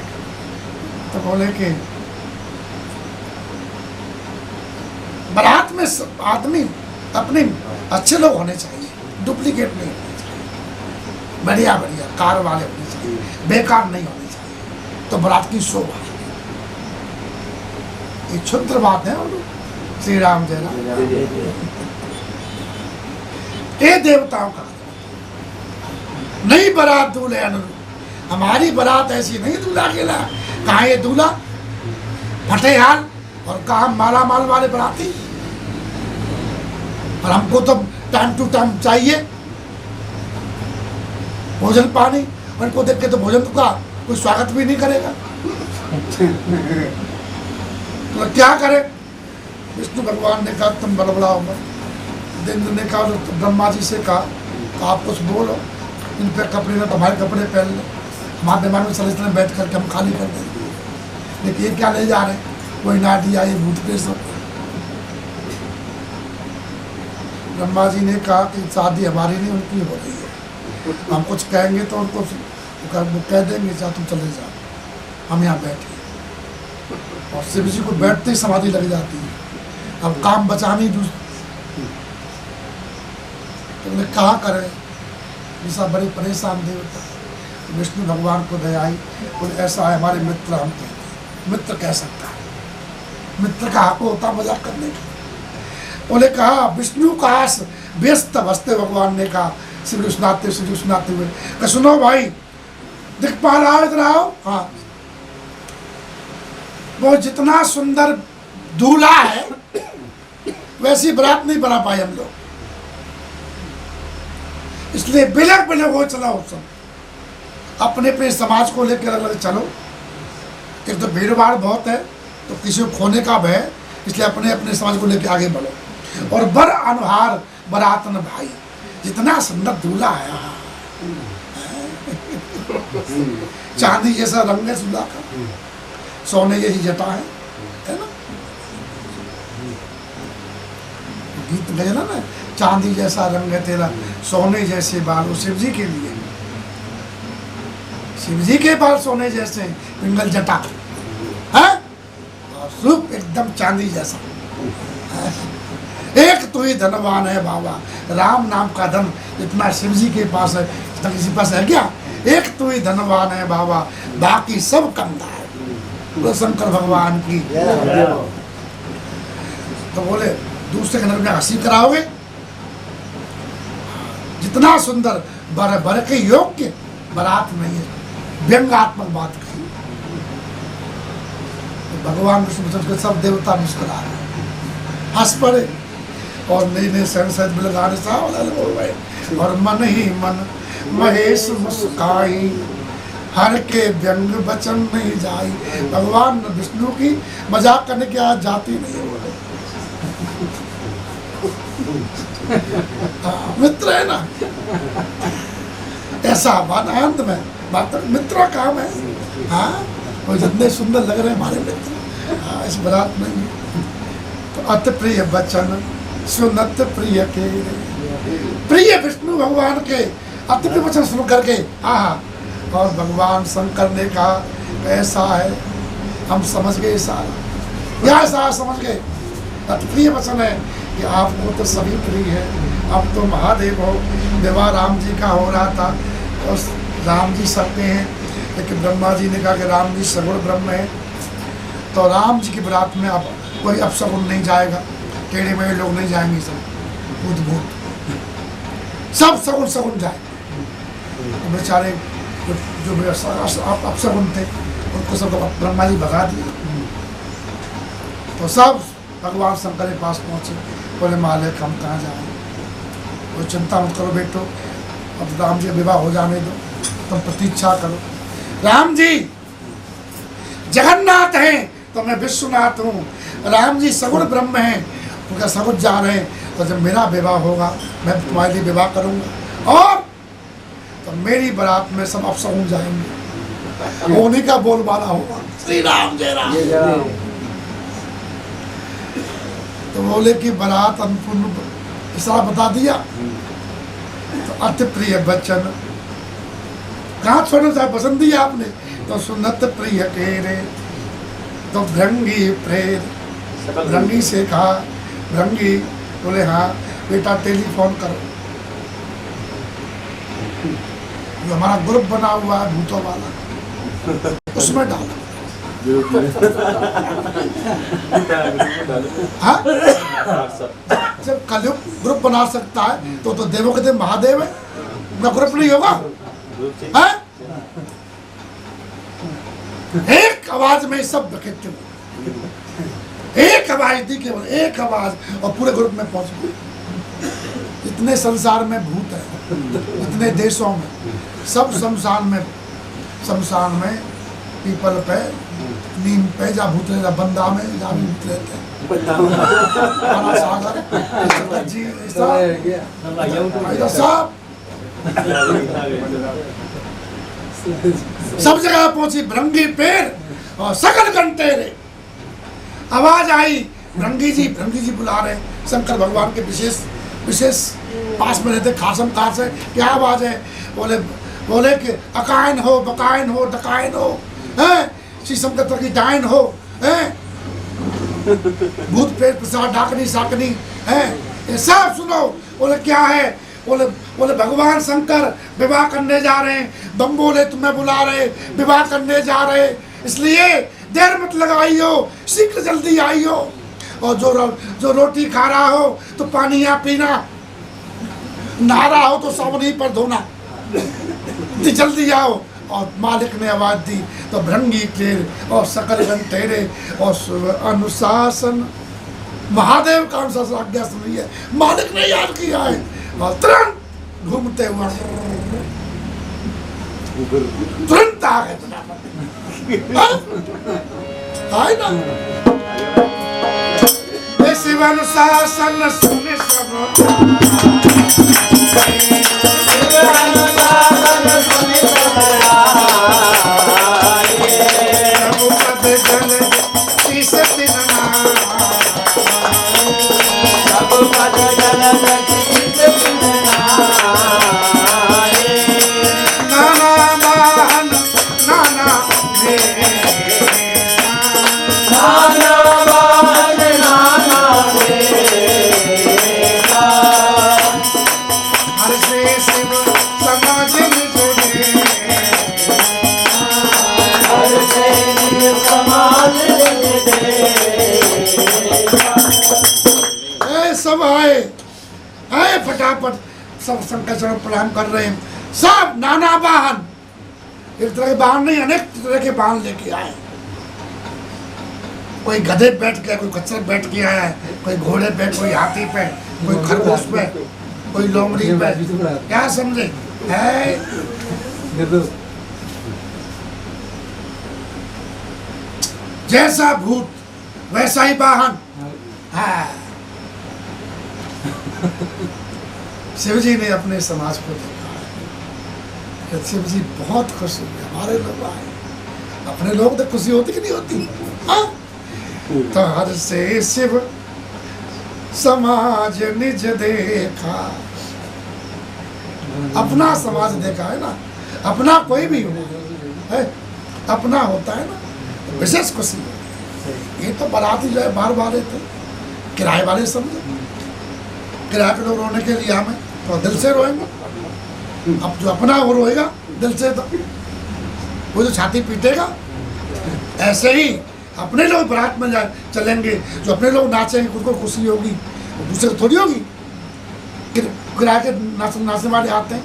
तो बोले कि बारात में आदमी अपने अच्छे लोग होने चाहिए, डुप्लीकेट नहीं होने चाहिए, बढ़िया बढ़िया कार वाले होने चाहिए, बेकार नहीं होने चाहिए, तो बारात की शोभा। ये क्षुद्र बात है। श्री राम जय राम। ये देवताओं का नहीं बारात दूल्हे अनुरूप। हमारी बारात ऐसी नहीं दूल्हा अकेला। कहाँ ये दूल्हा फटे हाल और कहाँ माला माल वाले बराती। और हमको तो टाइम टू टाइम चाहिए भोजन पानी, और इनको देख के तो भोजन का कोई स्वागत भी नहीं करेगा। तो क्या करे? विष्णु भगवान ने कहा तुम बड़बड़ाओ मत। इंद्र ने कहा, तो ब्रह्मा जी से कहा तो आप कुछ बोलो, इन पे कपड़े ना तुम्हारे कपड़े पहन लो, हमारे दिमाग में चले बैठ करके हम खाली कर देंगे। लेकिन ये क्या ले जा रहे, कोई नाटी आई भूत पे सब। ब्रह्मा जी ने कहा कि शादी हमारी नहीं उनकी हो रही है, हम कुछ कहेंगे तो उनको वो कह देंगे जा तुम चले जाओ, हम यहाँ बैठे। और शिव जी को बैठते ही समाधि लग जाती है। अब काम बचा नहीं तो उन्हें कहा करे, ऐसा बड़े परेशान देवता। विष्णु भगवान को दया आई, बोले ऐसा है हमारे मित्र, हम कहते हैं मित्र कह सकता है, मित्र का हक होता मजाक करने का। बोले कहा विष्णु का आस व्यस्त बसते भगवान ने कहा श्री सुनाते हुए कि सुनो भाई, दिख पा रहा हो, इधर आओ। हाँ, वो जितना सुंदर दूल्हा है वैसी बारात नहीं बना पाए हम लोग, इसलिए बिलक बिलक हो चला हो सब, अपने अपने समाज को लेकर अलग अलग चलो। एक तो भीड़ भाड़ बहुत है तो किसी को खोने का भय, इसलिए अपने अपने समाज को लेकर आगे बढ़ो। और बर अनुहार बरातन भाई, जितना सुंदर दूल्हा आया, चांदी जैसा रंग है दूल्हा का, सोने जैसी जटा है ना। गीत गया ना, चांदी जैसा रंग है तेरा, सोने जैसे बाल। वो शिव जी के लिए, शिव जी के बाल सोने जैसे, पिंगल जटा है, और रूप एकदम चांदी जैसा। एक तो ही धनवान है बाबा, राम नाम का धन इतना शिव जी के पास है, इतना किसी पास है क्या? एक तो ही धनवान है बाबा, बाकी सब कंधा है। बोले शंकर भगवान की। तो बोले दूसरे के घर में हंसी कराओगे, जितना सुंदर बर के योग्य बारात नहीं है, व्यंग्यात्मक बात कही। तो भगवान विष्णु सब देवता मुस्कुरा रहे, हंस पड़े, और नई नई शरण सहित मिल गाने साहब, और मन ही मन महेश मुस्काई, हर के व्यंग वचन नहीं जाई। भगवान विष्णु की मजाक करने की आज जाती नहीं हो रही। मित्र है ना, ऐसा बात अंत में बात मित्रों का काम है। हाँ, और जितने सुंदर लग रहे हैं हमारे मित्र, हाँ, इस बारात में तो अति प्रिय वचन सुनत प्रिय के, प्रिय विष्णु भगवान के अति प्रिय वचन सुन करके, हाँ, और भगवान शंकर ने कहा ऐसा है, हम समझ गए सारा, या ऐसा समझ गए। अति प्रिय वचन है कि आपको तो सभी प्रिय है, अब तो महादेव हो। विवाह राम जी का हो रहा था, तो राम जी सकते हैं, लेकिन ब्रह्मा जी ने कहा कि राम जी सगुण ब्रह्म है, तो राम जी की बारात में अब कोई अपशगुन नहीं जाएगा, टेढ़े मेढ़े लोग नहीं जाएंगे, सब भूत भूत सब सगुन सगुन जाएंगे। तो बेचारे जो अपशगुन थे उनको सब ब्रह्मा जी भगा दिए। तो सब भगवान शंकर के पास पहुँचे, बोले मालिक हम कहाँ जाएं? कोई चिंता मत करो बेटो, अब राम जी विवाह हो जाने दो, तुम प्रतीक्षा करो। राम जी जगन्नाथ हैं तो मैं विश्वनाथ हूँ, राम जी सगुण ब्रह्म हैं, उनका सगुण जा रहे हैं, तो जब मेरा विवाह होगा मैं तुम्हारे लिए विवाह करूँगा, और तो मेरी बारात में सब अपशगुन जाएंगे, उन्हीं का बोलबाला होगा श्री राम जय राम। तो बोले कि बारात अन्नपूर्ण इशारा बता दिया, तो अति प्रिय बच्चन कहाँ छोड़ना चाहे पसंद दिया आपने, तो सुनत प्रिय के रे, तो भृंगी प्रेर, भृंगी से कहा, भृंगी बोले हाँ बेटा टेलीफोन करो, जो हमारा ग्रुप बना हुआ है भूतों वाला, उसमें डालो। हाँ, जब कलयुग ग्रुप बना सकता है तो देवों के देव महादेव है, उनका ग्रुप नहीं होगा? हाँ? एक आवाज में सब बकेट, एक आवाज दी, केवल एक आवाज, और पूरे ग्रुप में पहुंच गए। इतने संसार में भूत है, इतने देशों में, सब शमशान में पीपल पे, नीम पे जा भूत रहता, बंदा में जा भी भूत रहते हैं, सागर जी सब सब जगह पहुंची। भृंगी पेड़ और सकल कंटेरे, आवाज आई, भृंगी जी बुला रहे, शंकर भगवान के विशेष पास में रहते, खासम खास है, क्या आवाज है? बोले कि अकायन हो, बकायन हो, डकायन हो, हैं श्री शंकर की डायन हो, हैं भूत प्रेत प्रसाद डाकनी साकनी, हैं ये सब सुनो। बोले क्या है? बोले भगवान शंकर विवाह करने जा रहे हैं, बम बोले तुम्हें बुला रहे, विवाह करने जा रहे इसलिए देर मत लगाइयो, शीघ्र जल्दी आइयो। और जो रोटी खा रहा हो तो पानी यहाँ पीना, नहा रहा हो तो साबुन पर धोना, जल्दी आओ। और मालिक ने आवाज दी तो भृंगी टेर और सकल गण तेरे और अनुशासन, महादेव का अनुशासन आज्ञा सुनी है, मालिक ने याद किया है। और तुरंत घूमते हुए तुरंत आ गए ना। शिव अनुशासन सुने सब, सब आए आए फटाफट, सब शंकर चरण प्रणाम कर रहे हैं। सब नाना वाहन, एक तरह के वाहन नहीं, अनेक तरह के वाहन लेके आए। कोई गधे बैठ के, कोई खच्चर बैठ के आया है, कोई घोड़े पे, कोई हाथी पे, कोई खरगोश पे, कोई लोमड़ी पे, क्या समझे है। जैसा भूत वैसा ही वाहन। हाँ। शिव जी ने अपने समाज को देखा, शिव जी बहुत खुश हुए, हमारे लोग आए। अपने लोग तो खुशी होती कि नहीं होती। हाँ? तो हर से शिव समाज निज देखा, अपना समाज देखा है ना। अपना कोई भी हो है, अपना होता है ना, विशेष खुशी होती है। ये तो बाराती जो है बार वाले थे, किराए वाले समझे, किराए पे लोग रोने के लिए हमें तो दिल से रोएंगे। अब जो अपना वो रोएगा दिल से, तो वो जो छाती पीटेगा। ऐसे ही अपने लोग बारात में चलेंगे, जो अपने लोग नाचेंगे उनको खुशी होगी, दूसरे को थोड़ी होगी। किराए के नाचने वाले आते हैं,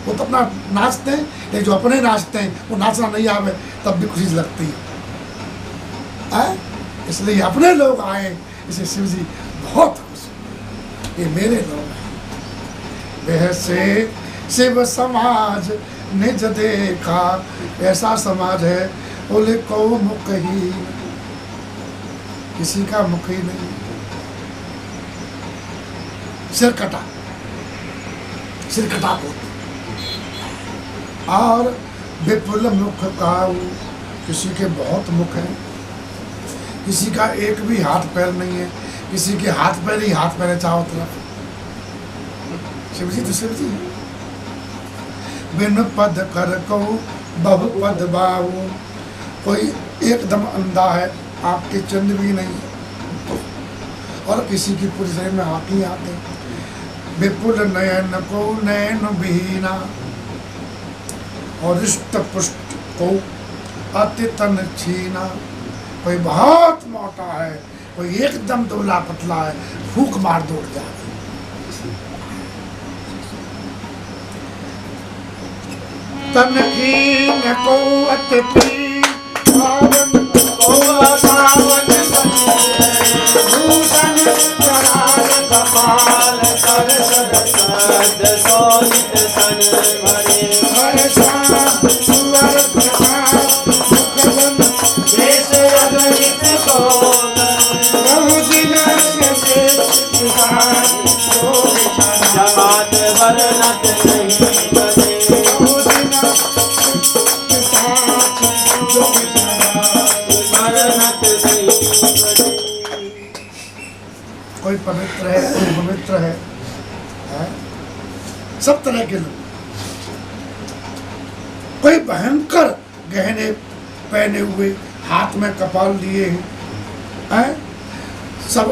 वो तो अपना नाचते हैं, लेकिन जो अपने नाचते हैं वो नाचना नहीं आवे तब भी खुशी लगती है। इसलिए अपने लोग आए, इसे शिव जी बहुत खुश, ये मेरे लोग हैं। वैसे शिव समाज निज देखा, ऐसा समाज है बोले को मुख ही, किसी का मुख ही नहीं, सिर कटा को। और विपुल मुख का, किसी के बहुत मुख हैं, किसी का एक भी हाथ पैर नहीं है, किसी के हाथ पैर ही हाथ पैर है चारों तरफ। शिव जी तो शिव जी। बिन पद कर को बहु पद बाहु, कोई एकदम अंधा है, आँख के चंद भी नहीं है, और किसी की पूरी शरीर में आँख ही आते। विपुल नयन को नयन विहीना, और इष्ट पुष्ट को अति तन छीना। कोई बहुत मोटा है, कोई एकदम दुबला पतला है, फूक मार दौड़ जाए। तन कीन को अति पीन, पावन को पावन भूषण चरार कपाल कर सद सोनित सन भरे। हर शाम सुवर प्रकाश मुखबन देश अगणित को, बहु दिन से जमात वर्णत नहीं बने। कोई पवित्र है, कोई पवित्र है, सब तरह के लोग। कोई भयंकर गहने पहने हुए, हाथ में कपाल लिए हैं, सब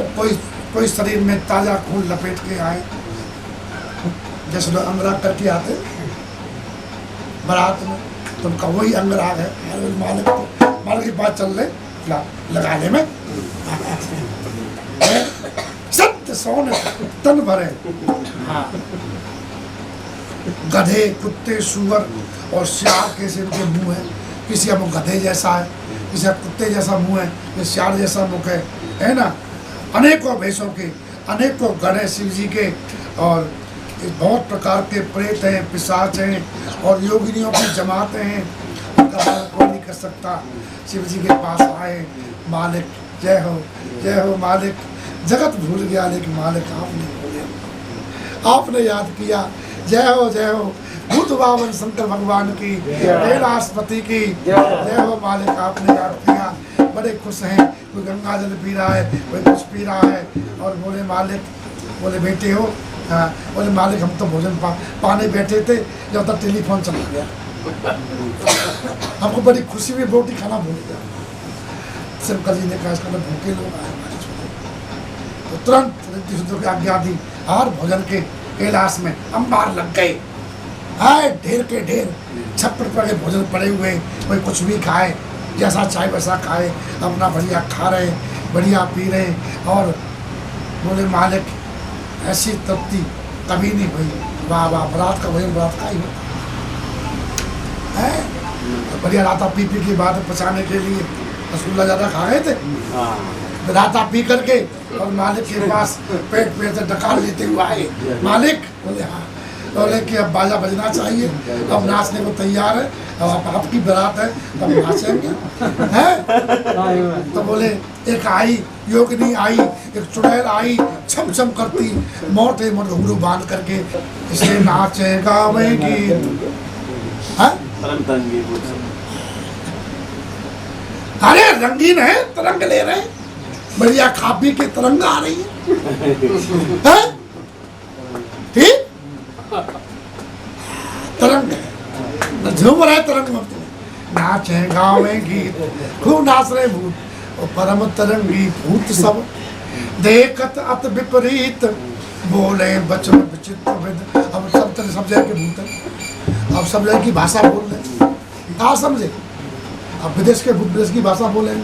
कोई शरीर में ताजा खून लपेट के आए, जैसे लोग अंगराग करके आते बारात में, तो उनका वही अंगराग है। मालिक के पास चल ले लगाने में सत्य सोने तन भरे। हाँ, गधे कुत्ते सुअर और सियार कैसे इनके मुंह है, किसी का मुंह गधे जैसा है, किसी का कुत्ते जैसा मुंह है, किसी सियार जैसा मुख है ना। अनेकों भैंसों के अनेकों गण हैं शिव जी के, और बहुत प्रकार के प्रेत हैं, पिशाच हैं और योगिनियों की जमातें हैं, उनका हाल कोई नहीं कर सकता। शिव जी के पास आए, मालिक जय हो मालिक, जगत भूल गया लेकिन मालिक आप नहीं भूले, आपने याद किया। जय हो भूत बावन शंकर भगवान की, कैलाशपति की जय हो मालिक, आपने याद किया। बड़े खुश हैं, कोई गंगा जल पी रहा है, कोई कुछ पी रहा है, और बोले मालिक, बोले बेटे हो, हाँ, बोले मालिक हम तो भोजन पाने बैठे थे, जब तक टेलीफोन चला गया, हमको बड़ी खुशी हुई, रोटी खाना भूल गया। शंकर जी ने कहा इसका भूखे लोग आए हमारे, तो तुरंत ऋषि की आज्ञा दी और भोजन के कैलाश में अंबार लग गए। आए ढेर के ढेर छप्पर पर भोजन पड़े हुए, कोई कुछ भी खाए, जैसा चाहे वैसा खाए, अपना बढ़िया खा रहे, बढ़िया पी रहे, और बोले मालिक ऐसी तृप्ति कभी नहीं हुई। वाह वाह, बरात का भोजन बरात का ही होता है। बढ़िया राता पी के बाद पचाने के लिए रसगुल्ला ज़्यादा खा गए थे, राता पी करके, और मालिक के पास पेट से डकार लेते हुए आए। मालिक बोले हाँ, बोले कि अब बाजा बजना चाहिए, अब नाचने को तैयार है, अब आपकी बारात है, तब नाचेंगे हैं। तो बोले एक आई योगिनी आई, एक चुड़ैल आई, छम छम करती, मोटे मोटे घुंघरू बांध करके, इसे नाचे गावेगी। अरे रंगीन है, तरंग ले रहे, बढ़िया खा पी के तरंग आ रही है, ठीक तरंग है, झूम रहे तरंग में, नाचे गावे गीत, खूब नाच रहे भूत, और परम तरंगी भूत सब, देखत अत विपरीत, बोले बचन विचित्र विद। अब सब तरह सब जगह के भूत है, अब सब जगह की भाषा बोल रहे, कहा समझे। अब विदेश के भूत विदेश की भाषा बोलेंगे,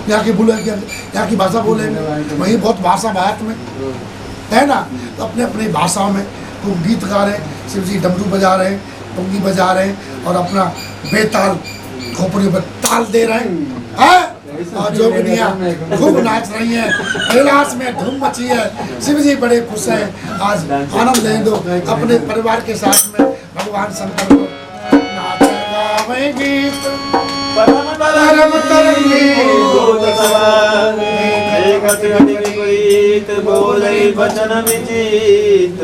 यहाँ की बोलेंगे, यहाँ की भाषा बोलेंगे, वहीं बहुत भाषा भारत में है ना। तो अपने अपनी भाषाओं में वो गीत गा रहे, शिव जी डमरू बजा रहे, पुंगी बजा रहे, और अपना बेताल खोपड़ी पर ताल दे रहे हैं, और जोगिनियाँ खूब नाच रही हैं, कैलाश में धूम मची है। शिव जी बड़े खुश हैं, आज आनंद लें दो अपने परिवार के साथ में भगवान शंकर को। नाच गावे गीत परम तरंगी भूत सवार, देखत विपरीत, बोले वचन विचित।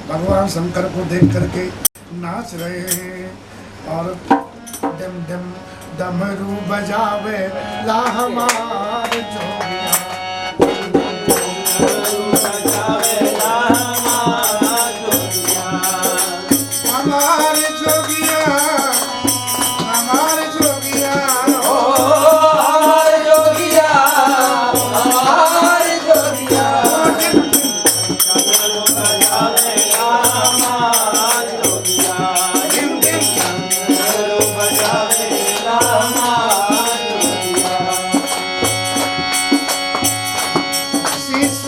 भगवान शंकर को देख करके नाच रहे हैं, और डम डम डमरू बजावे ला हमार जोगिया, हमारे जोगिया, हमारे जोगिया, ओ हमारे जोगिया, हमारे जोगिया, शीश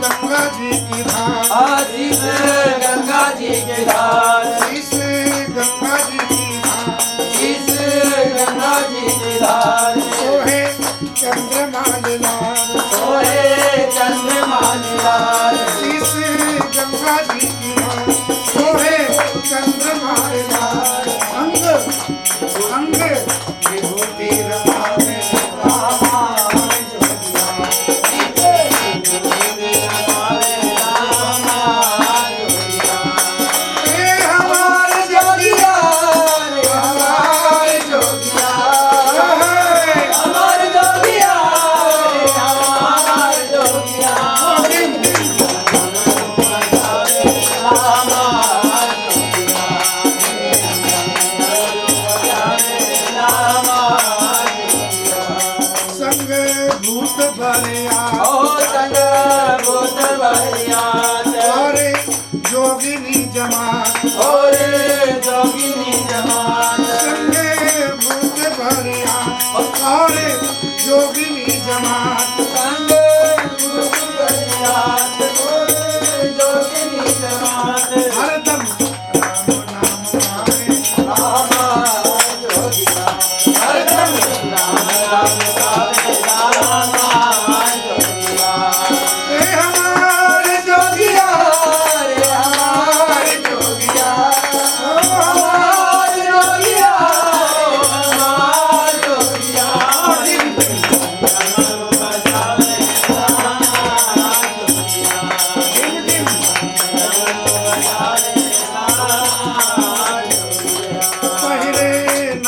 गंगा जी की धार, शीश गंगा जी की धार, शीश गंगा जी की धार, शीश गंगा जी की धार, सोहे चंद्रमा लाल, सोहे चंद्रमा लाल, शीश गंगा जी की धार, सोहे चंद्रमा लाल, अंग अंग विभूति रमावे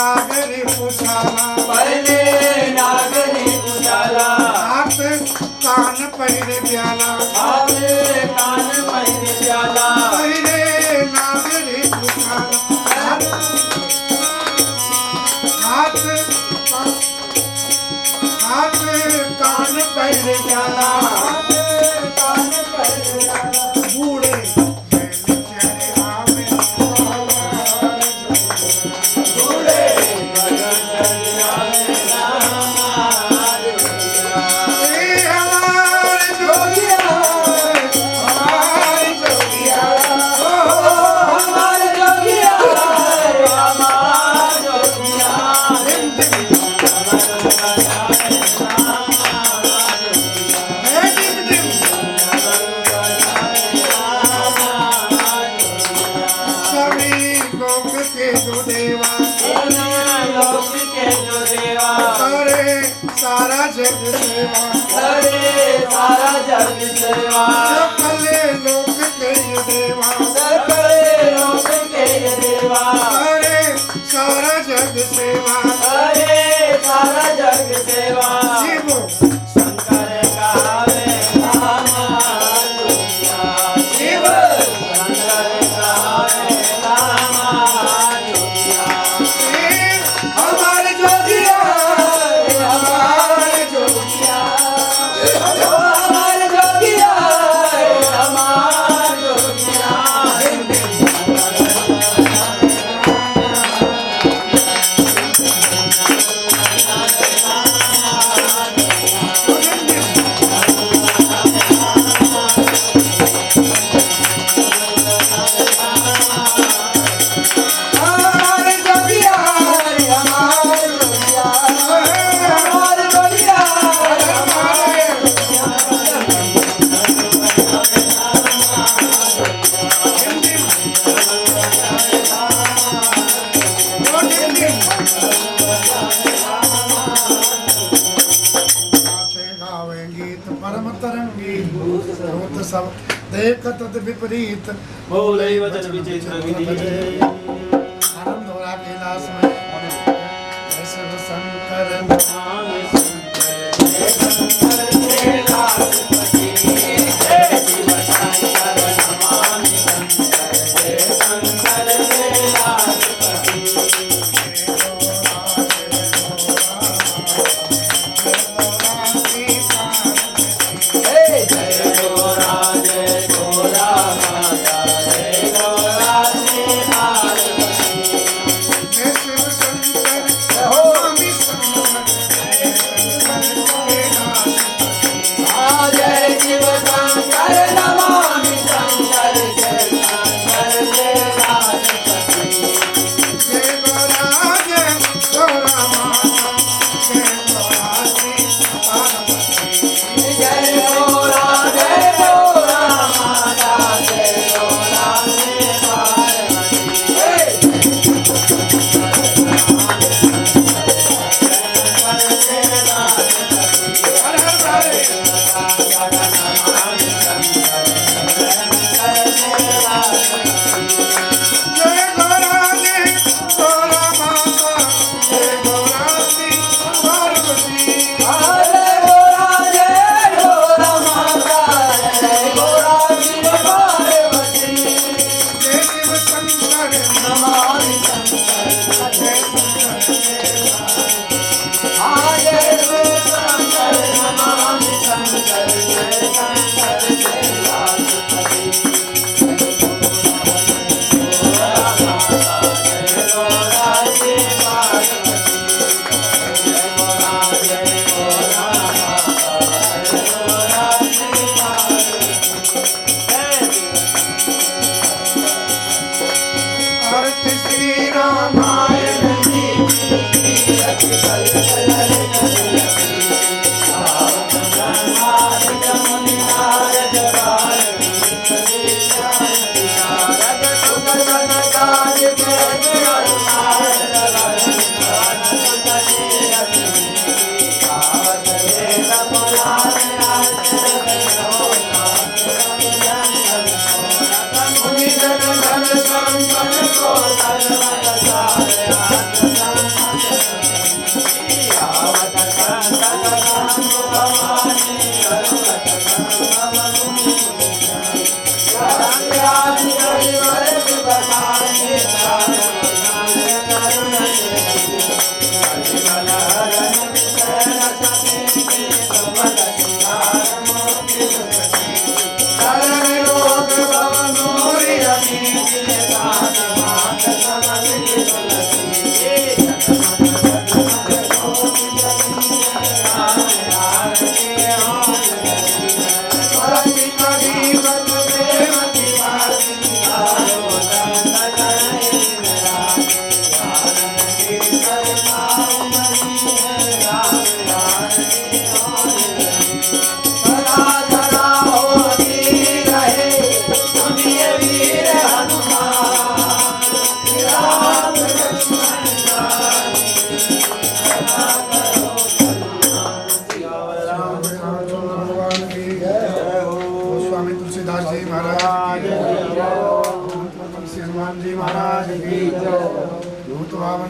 नागरी उछाला पहले नागरी उजाला हाथ कान पहिरे प्याला हाथ कान पहिरे प्याला पहिरे नागरी उछाला हाथ कान पहिरे प्याला कान पहिरे प्याला बूढ़े चेहरे आवे बूढ़े गगन चलिया में रामा हमारे जोगिया हमारे जोगिया हमारे जोगिया हमारे जोगिया सभी लोग के जो देवा लोक के जो देवा करे सारा जग सेवा करे सारा जग सेवा सकले लोक के जो देवा सकले लोक के ये देवा करे सारा जग सेवा करे सारा जग सेवा शिव शंकर कहावे रामा जोगिया शिव शंकर कहावे रामा जोगिया हमारे जोगिया हमारे जोगिया हमारे जोगिया हमारे जोगिया हमारे जोगिया हमारे जोगिया हमारे जोगिया गावे गीत परम तरंगी भूत सब देख तद विपरीत बोले वचन विचित्र विधि आनंद हो रहा कैलाश में ऐसे वो शंकर शिव शंकर स्वामी शंकर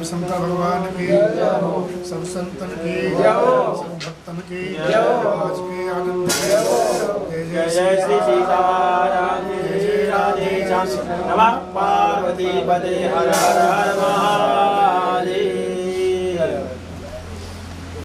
संत भगवान की सब संतन की सब भक्तन की आज के आनंद की जय जय श्री सीताराम जय जय राधे श्याम नमः पार्वती पते हर हर महादेव।